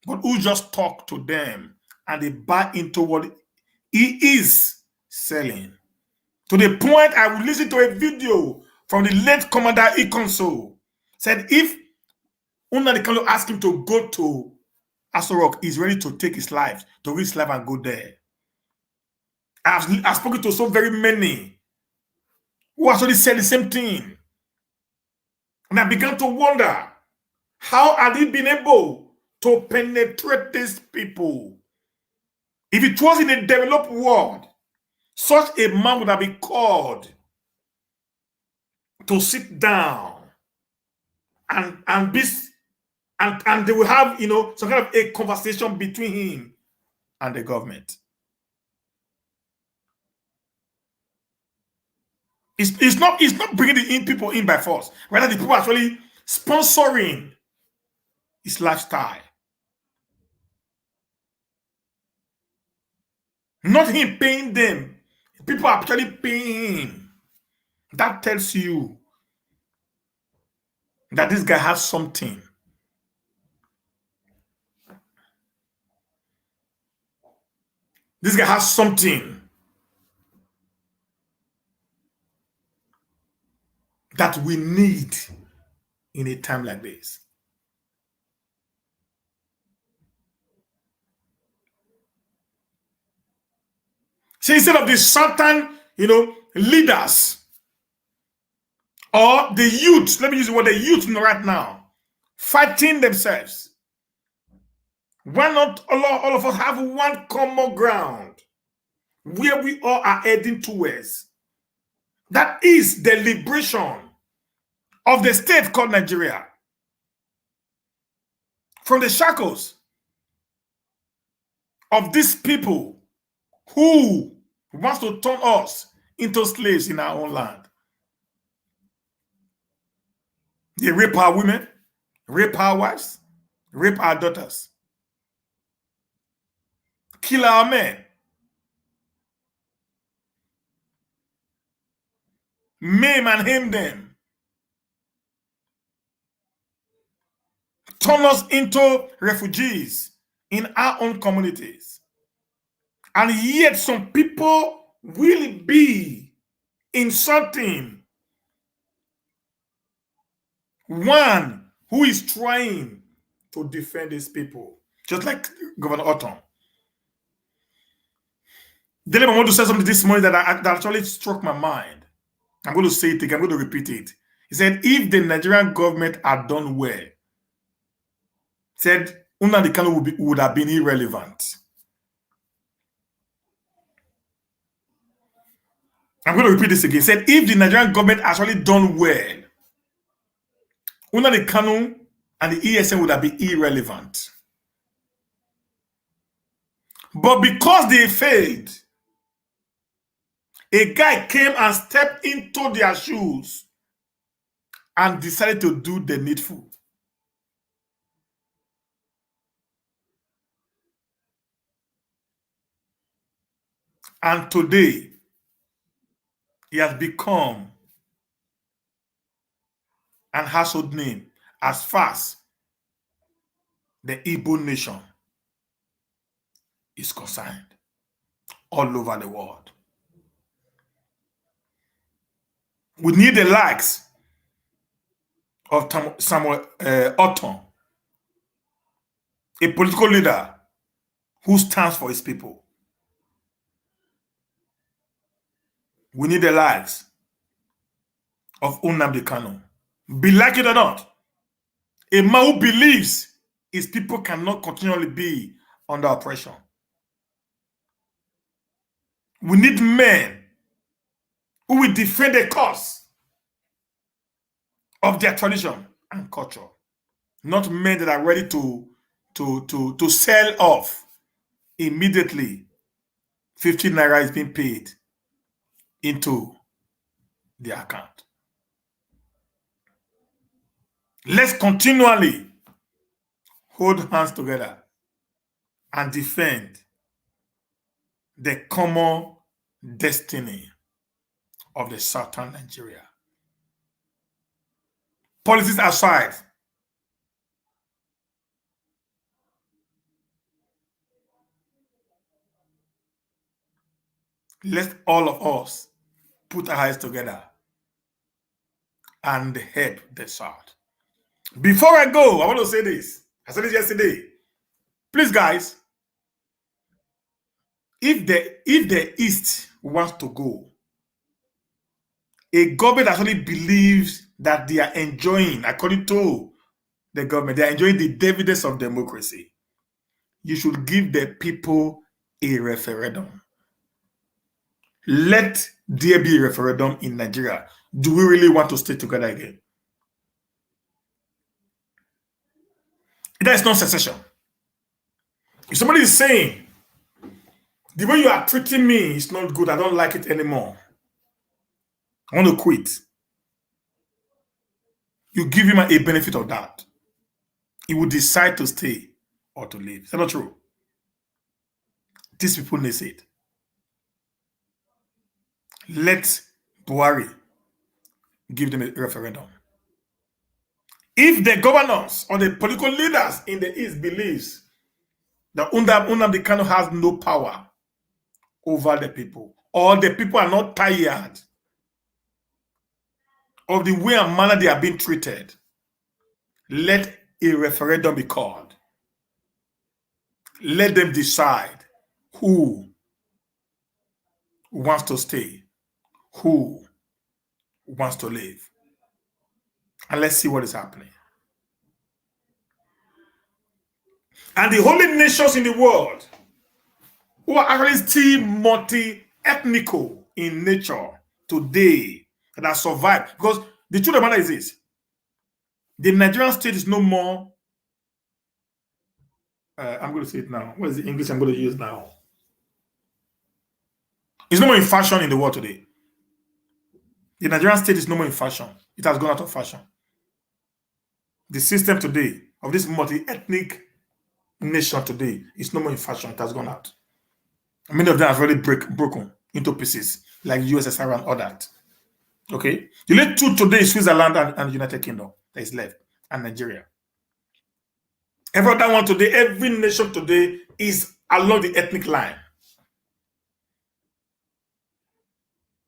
but who just talked to them and they buy into what he is selling. To the point I would listen to a video from the late Commander Ikonso, said if Nnamdi Kanu asked him to go to Aso Rock, he's ready to take his life, to risk his life and go there. I've spoken to so very many who actually said the same thing. And I began to wonder, how had he been able to penetrate these people? If it was in a developed world, such a man would have been called to sit down and be and they will have, some kind of a conversation between him and the government. It's not bringing the people in by force. Rather, the people are actually sponsoring his lifestyle. Not him paying them. People are actually paying him. That tells you that this guy has something. This guy has something that we need in a time like this. So instead of the certain, leaders or the youth, let me use the word the youth right now, fighting themselves, why not all of us have one common ground where we all are heading towards? That is the liberation of the state called Nigeria from the shackles of these people who wants to turn us into slaves in our own land. They rape our women, rape our wives, rape our daughters, kill our men. maim and aim them, turn us into refugees in our own communities. And yet some people will be insulting one who is trying to defend his people, just like Governor Ortom. Dele want to say something this morning that actually struck my mind. I'm going to say it again, I'm going to repeat it. He said, if the Nigerian government had done well, said Nnamdi Kanu would have been irrelevant. I'm going to repeat this again. He said, if the Nigerian government actually done well, Nnamdi Kanu and the ESN would have been irrelevant. But because they failed, a guy came and stepped into their shoes and decided to do the needful. And today, he has become an household name as far as the Igbo nation is concerned all over the world. We need the likes of Samuel Ortom, a political leader who stands for his people. We need the likes of Nnamdi Kanu. Be like it or not, a man who believes his people cannot continually be under oppression. We need men who will defend the cause of their tradition and culture, not men that are ready to sell off immediately. 50 naira is being paid into the account. Let's continually hold hands together and defend the common destiny of the southern Nigeria. Politics aside, let all of us put our heads together and help the South. Before I go, I want to say this. I said this yesterday. Please, guys, if the East wants to go, a government actually believes that they are enjoying, according to the government, they are enjoying the dividends of democracy. You should give the people a referendum. Let there be a referendum in Nigeria. Do we really want to stay together again? That is not secession. If somebody is saying, the way you are treating me is not good, I don't like it anymore, I want to quit, you give him a benefit of that. He will decide to stay or to leave. Is that not true? These people need it. Let Buhari give them a referendum. If the governors or the political leaders in the East believes that Nnamdi Kanu has no power over the people, or the people are not tired of the way and manner they are being treated, let a referendum be called. Let them decide who wants to stay, who wants to leave. And let's see what is happening. And the holy nations in the world who are actually still multi-ethnical in nature today that have survived. Because the truth of the matter is this: the Nigerian state is no more, I'm going to say it now. What is the English I'm going to use now? It's no more in fashion in the world today. The Nigerian state is no more in fashion. It has gone out of fashion. The system today of this multi-ethnic nation today is no more in fashion. It has gone out. Many of them have already broken into pieces, like USSR and all that. Okay. The only two today is Switzerland and United Kingdom that is left, and Nigeria. Every other one today, every nation today is along the ethnic line.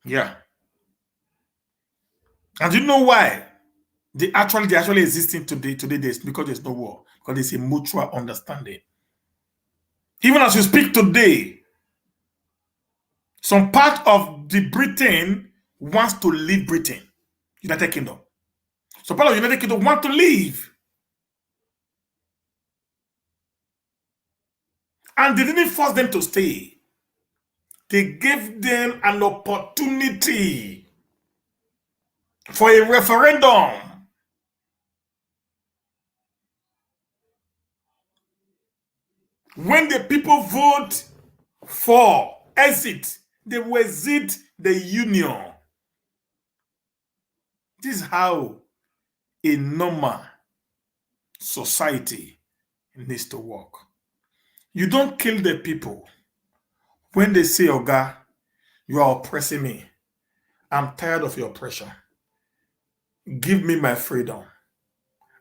Yeah. And you know why? They actually existing today there's because there's no war. Because there's a mutual understanding. Even as you speak today, some part of the Britain wants to leave Britain, United Kingdom. Some part of the United Kingdom want to leave. And they didn't force them to stay. They gave them an opportunity for a referendum. When the people vote for exit, they will exit the union. This is how a normal society needs to work. You don't kill the people when they say, Oga, you are oppressing me. I'm tired of your oppression. Give me my freedom.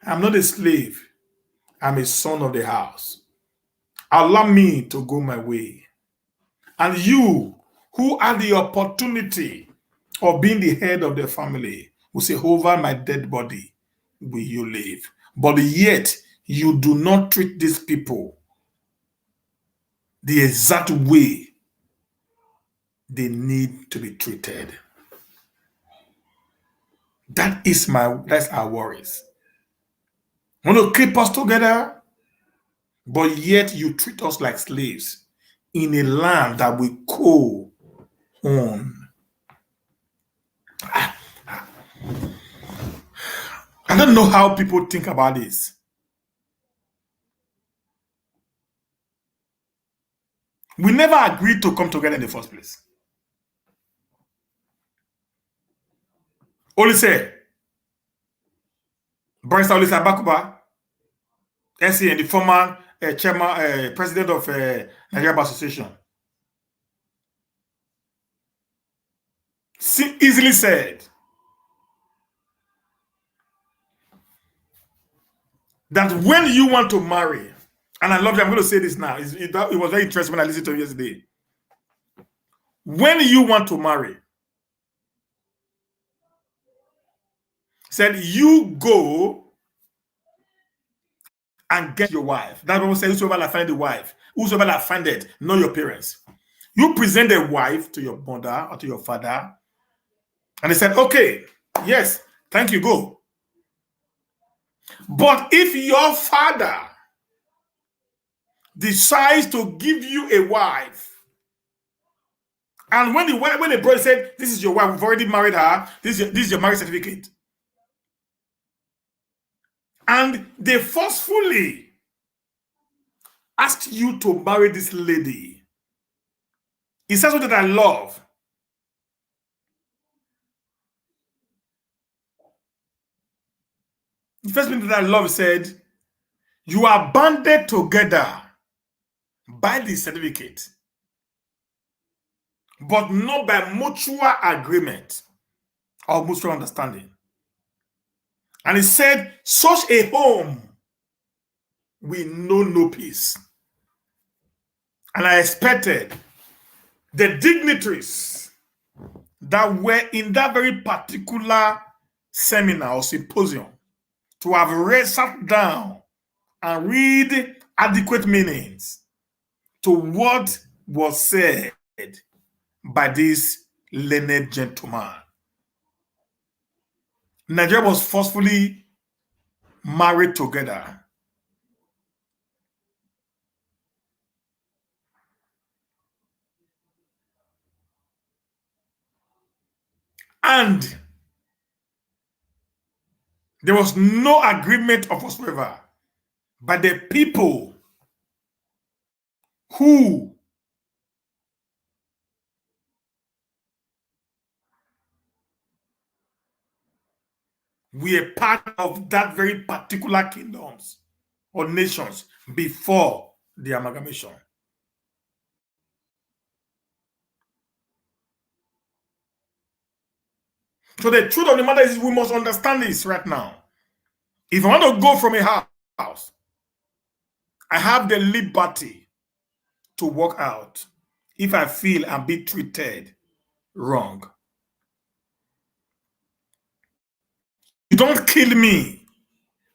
I'm not a slave. I'm a son of the house. Allow me to go my way. And you, who had the opportunity of being the head of the family, will say, over my dead body will you live. But yet, you do not treat these people the exact way they need to be treated. That's our worries. Want to keep us together, but yet you treat us like slaves in a land that we co-own. I don't know how people think about this. We never agreed to come together in the first place. Olise, Barrister Olise Abakuba, SCN, the former chairman, president of Nigeria Bar Association, easily said that when you want to marry, and I love you, I'm going to say this now. It was very interesting when I listened to it yesterday. When you want to marry, said you go and get your wife. That one says, whosoever that find the wife, whosoever that find it, know your parents. You present a wife to your mother or to your father, and they said, okay, yes, thank you, go. But if your father decides to give you a wife, and when the brother said, this is your wife, we've already married her, this is your marriage certificate, and they forcefully asked you to marry this lady, it says something that I love. The first thing that I love said, you are banded together by the certificate, but not by mutual agreement or mutual understanding. And he said, such a home will know no peace. And I expected the dignitaries that were in that very particular seminar or symposium to have sat down and read adequate meanings to what was said by this learned gentleman. Nigeria was forcefully married together. And there was no agreement of whatsoever by the people who were part of that very particular kingdoms or nations before the amalgamation. So the truth of the matter is we must understand this right now. If I want to go from a house, I have the liberty to walk out if I feel I'm being treated wrong. You don't kill me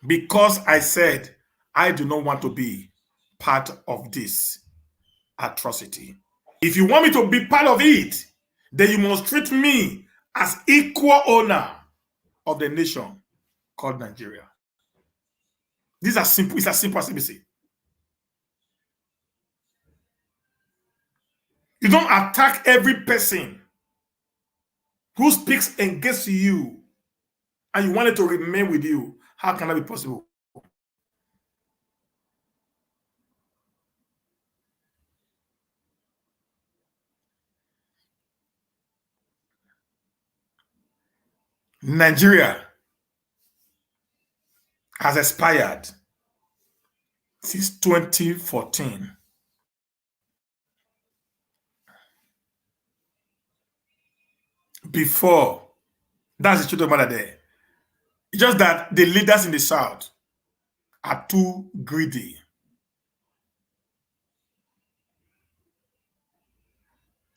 because I said I do not want to be part of this atrocity. If you want me to be part of it, then you must treat me as equal owner of the nation called Nigeria. These are simple. It's as simple as ABC. You don't attack every person who speaks against you and you want it to remain with you. How can that be possible? Nigeria has expired since 2014. Before, that's the truth of the matter there. It's just that the leaders in the South are too greedy.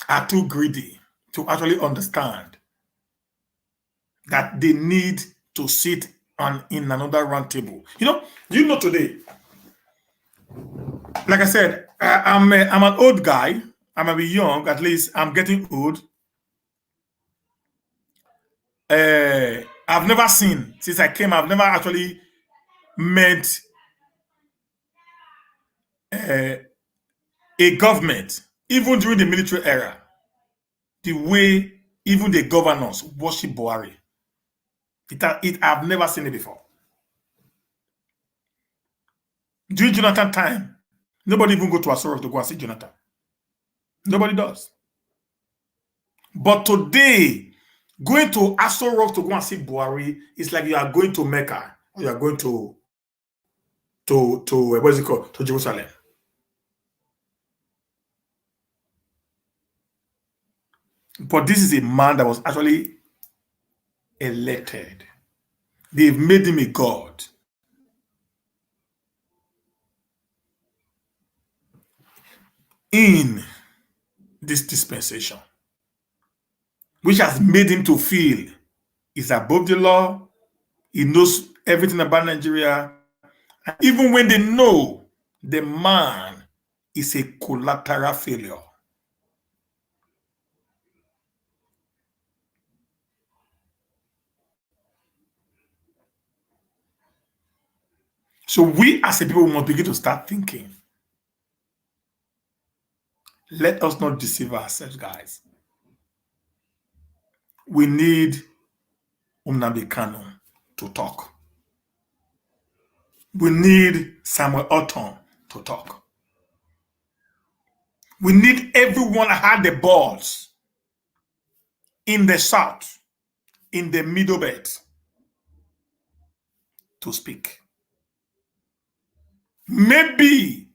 Are too greedy to actually understand that they need to sit on in another round table. Today, like I said, I'm an old guy. I'm a bit young, at least I'm getting old. I've never seen, since I came, I've never actually met a government, even during the military era, the way even the governors worship Buhari. I've never seen it before. During Jonathan time, nobody even go to Asoro to go and see Jonathan. Nobody does. But today, going to Aso Rock to go and see Buhari is like you are going to Mecca or you are going to what is it called? To Jerusalem. But this is a man that was actually elected. They've made him a god. In this dispensation, which has made him to feel he's above the law. He knows everything about Nigeria. And even when they know the man is a collateral failure. So we as a people must begin to start thinking. Let us not deceive ourselves, guys. We need Nnamdi Kanu to talk. We need Samuel Ortom to talk. We need everyone that had the balls in the South, in the Middle Belt, to speak. Maybe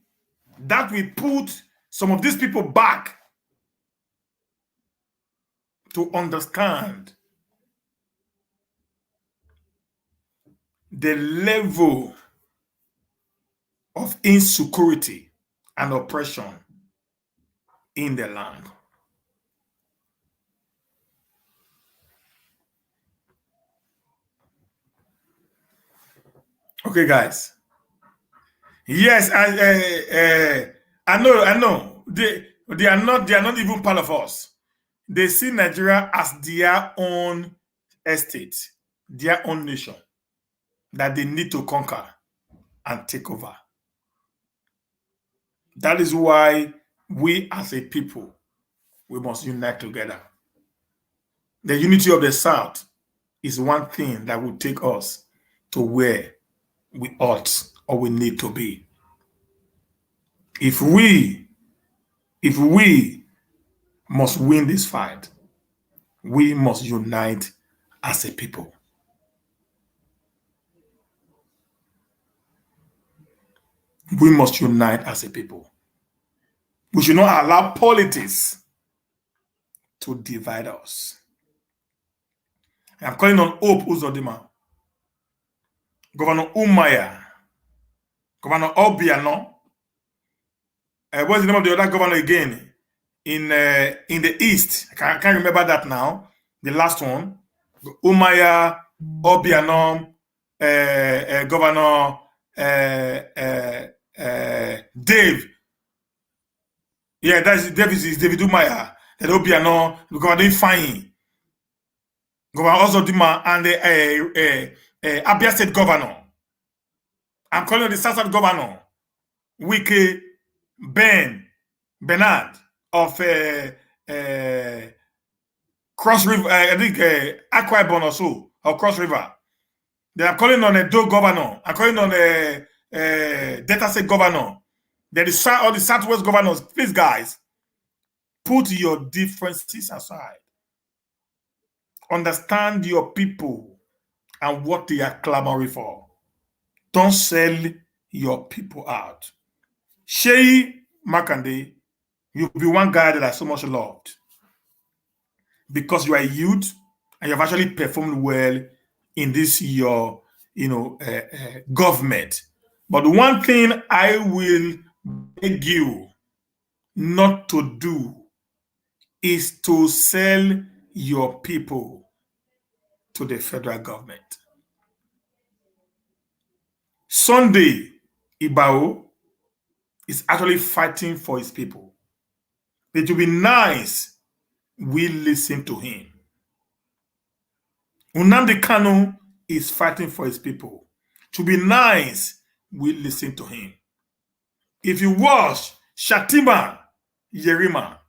that will put some of these people back to understand the level of insecurity and oppression in the land. Okay, guys. Yes, I know. They are not even part of us. They see Nigeria as their own estate, their own nation that they need to conquer and take over. That is why we as a people, we must unite together. The unity of the South is one thing that will take us to where we ought or we need to be. If we must win this fight, we must unite as a people. We must unite as a people. We should not allow politics to divide us. I'm calling on Hope Uzodima, Governor Umaya, Governor Obiano. What's the name of the other governor again? In the east, I can't remember that now. The last one, Umaya, Obiano, Governor Dave. Yeah, that's David Umaya. Then Obiano, Governor Ifeanyi, Governor Ozodima, and the Abia State Governor. I'm calling on the South Governor, Wike Bernard of Cross River, I think Akwa Ibom or so, or Cross River. Then I'm calling on a Do governor. I'm calling on a Delta State governor. Then all the Southwest governors. Please, guys, put your differences aside. Understand your people and what they are clamoring for. Don't sell your people out. Sheyi Makinde, you'll be one guy that I so much loved because you are a youth and you've actually performed well in this your government. But the one thing I will beg you not to do is to sell your people to the federal government. Sunday Ibao is actually fighting for his people. It will be nice we listen to him. Nnamdi Kanu is fighting for his people. It will be nice we listen to him. If you watch Shatima Yerima,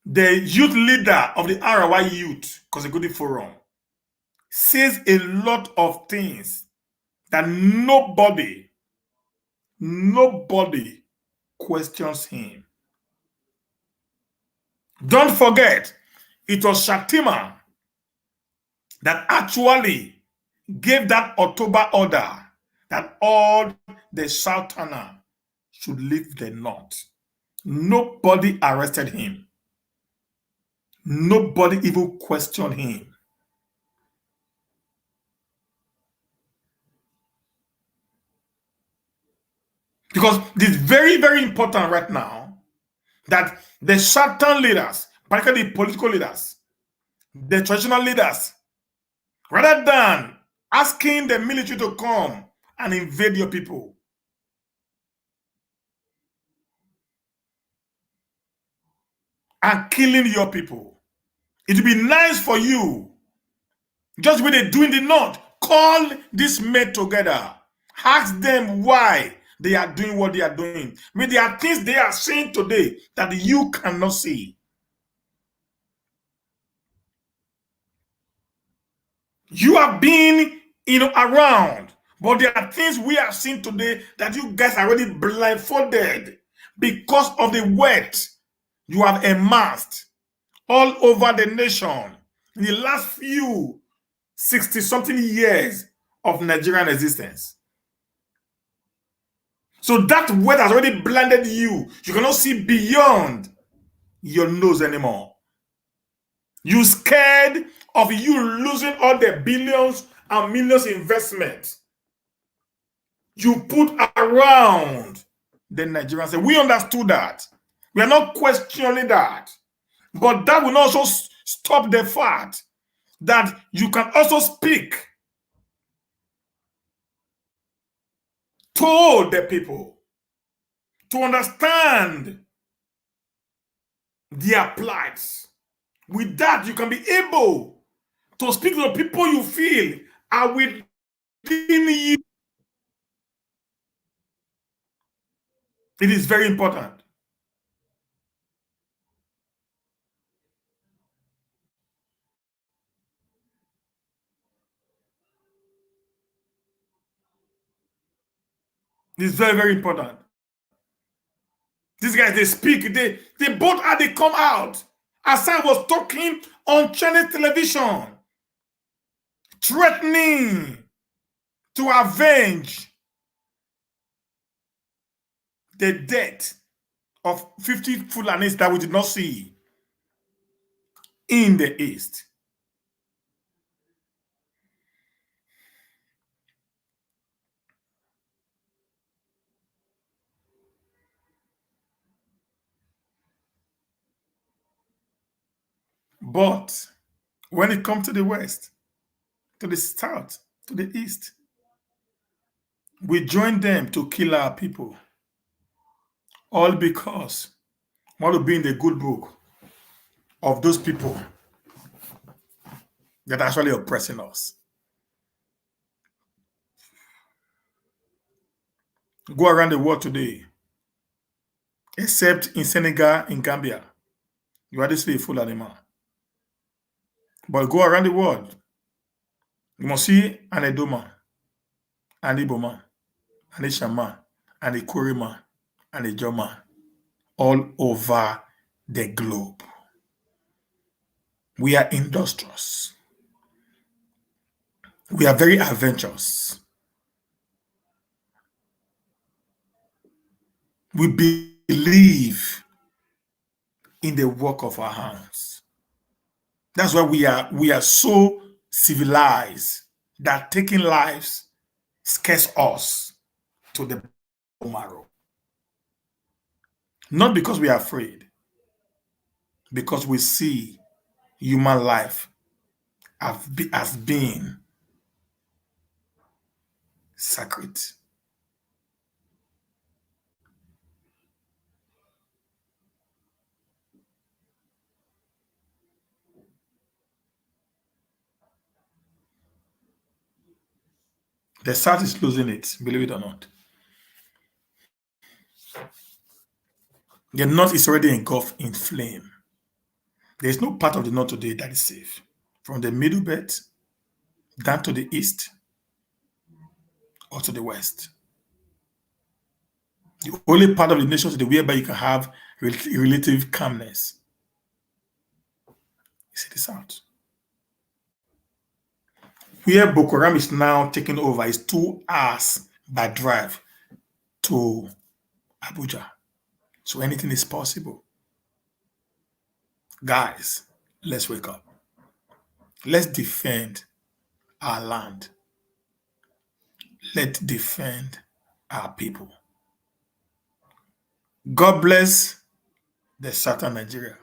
the youth leader of the RY Youth Consecutive Forum, says a lot of things that nobody questions him. Don't forget, it was Shatima that actually gave that October order that all the Southerner should leave the North. Nobody arrested him. Nobody even questioned him. Because it's very, very important right now that the Southern leaders, particularly the political leaders, the traditional leaders, rather than asking the military to come and invade your people, and killing your people, it would be nice for you, just what they do in the North, call these men together, ask them why they are doing what they are doing. I mean, there are things they are saying today that you cannot see. You have been, around, but there are things we have seen today that you guys are already blindfolded because of the weight you have amassed all over the nation in the last few 60-something years of Nigerian existence. So that weight has already blinded you. You cannot see beyond your nose anymore. You scared of you losing all the billions and millions investment you put around the Nigerians. We understood that. We are not questioning that. But that will also stop the fact that you can also speak to the people to understand their plights. With that, you can be able to speak to the people you feel are within you. It is very important. It is very, very important. These guys, they speak, they both had to come out. Hassan was talking on Chinese television, threatening to avenge the death of 50 Fulanis that we did not see in the East. But when it comes to the west, to the south, to the east, we join them to kill our people, all because we want to be in the good book of those people that are actually oppressing us. Go around the world today, except in Senegal, in Gambia, you hardly see a full animal. But go around the world, you must see an Edo man, an Igbo man, an Ishan man, an Ikuri man, an Ijaw man, all over the globe. We are industrious. We are very adventurous. We believe in the work of our hands. That's why we are so civilized that taking lives scares us to the marrow. Not because we are afraid, because we see human life as being sacred. The South is losing it, believe it or not. The North is already engulfed in flame. There is no part of the North today that is safe. From the middle belt down to the east or to the west. The only part of the nation today whereby you can have relative calmness is in the South. Where Boko Haram is now taking over is 2 hours by drive to Abuja. So anything is possible. Guys, let's wake up. Let's defend our land. Let's defend our people. God bless the southern Nigeria.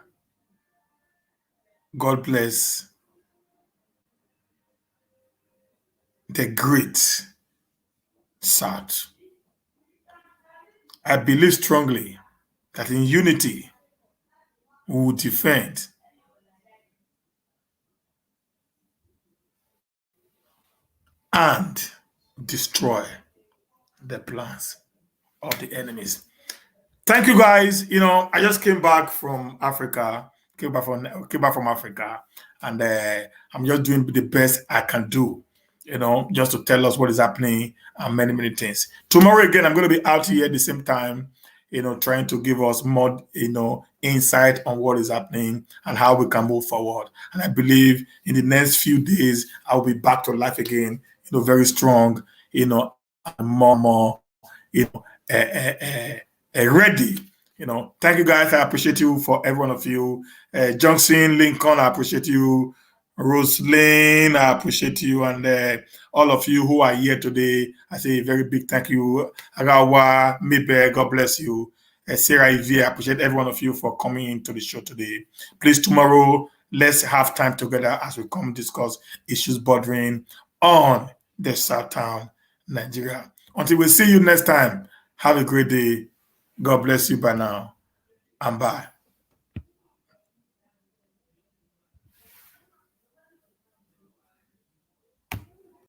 God bless the great South. I believe strongly that in unity we will defend and destroy the plans of the enemies. Thank you, guys. I just came back from Africa. Came back from Africa, and I'm just doing the best I can do. Just to tell us what is happening and many many things. Tomorrow again, I'm going to be out here at the same time. Trying to give us more, insight on what is happening and how we can move forward. And I believe in the next few days, I'll be back to life again. Very strong. And more. Ready. Thank you guys. I appreciate you for every one of you. Johnson, Lincoln, I appreciate you. Roslyn, I appreciate you. And all of you who are here today, I say a very big thank you. Agawa, Mibe, God bless you. Sarah Ivy, I appreciate every one of you for coming into the show today. Please, tomorrow, let's have time together as we come discuss issues bordering on the Southtown, Nigeria. Until we see you next time, have a great day. God bless you by now. And bye.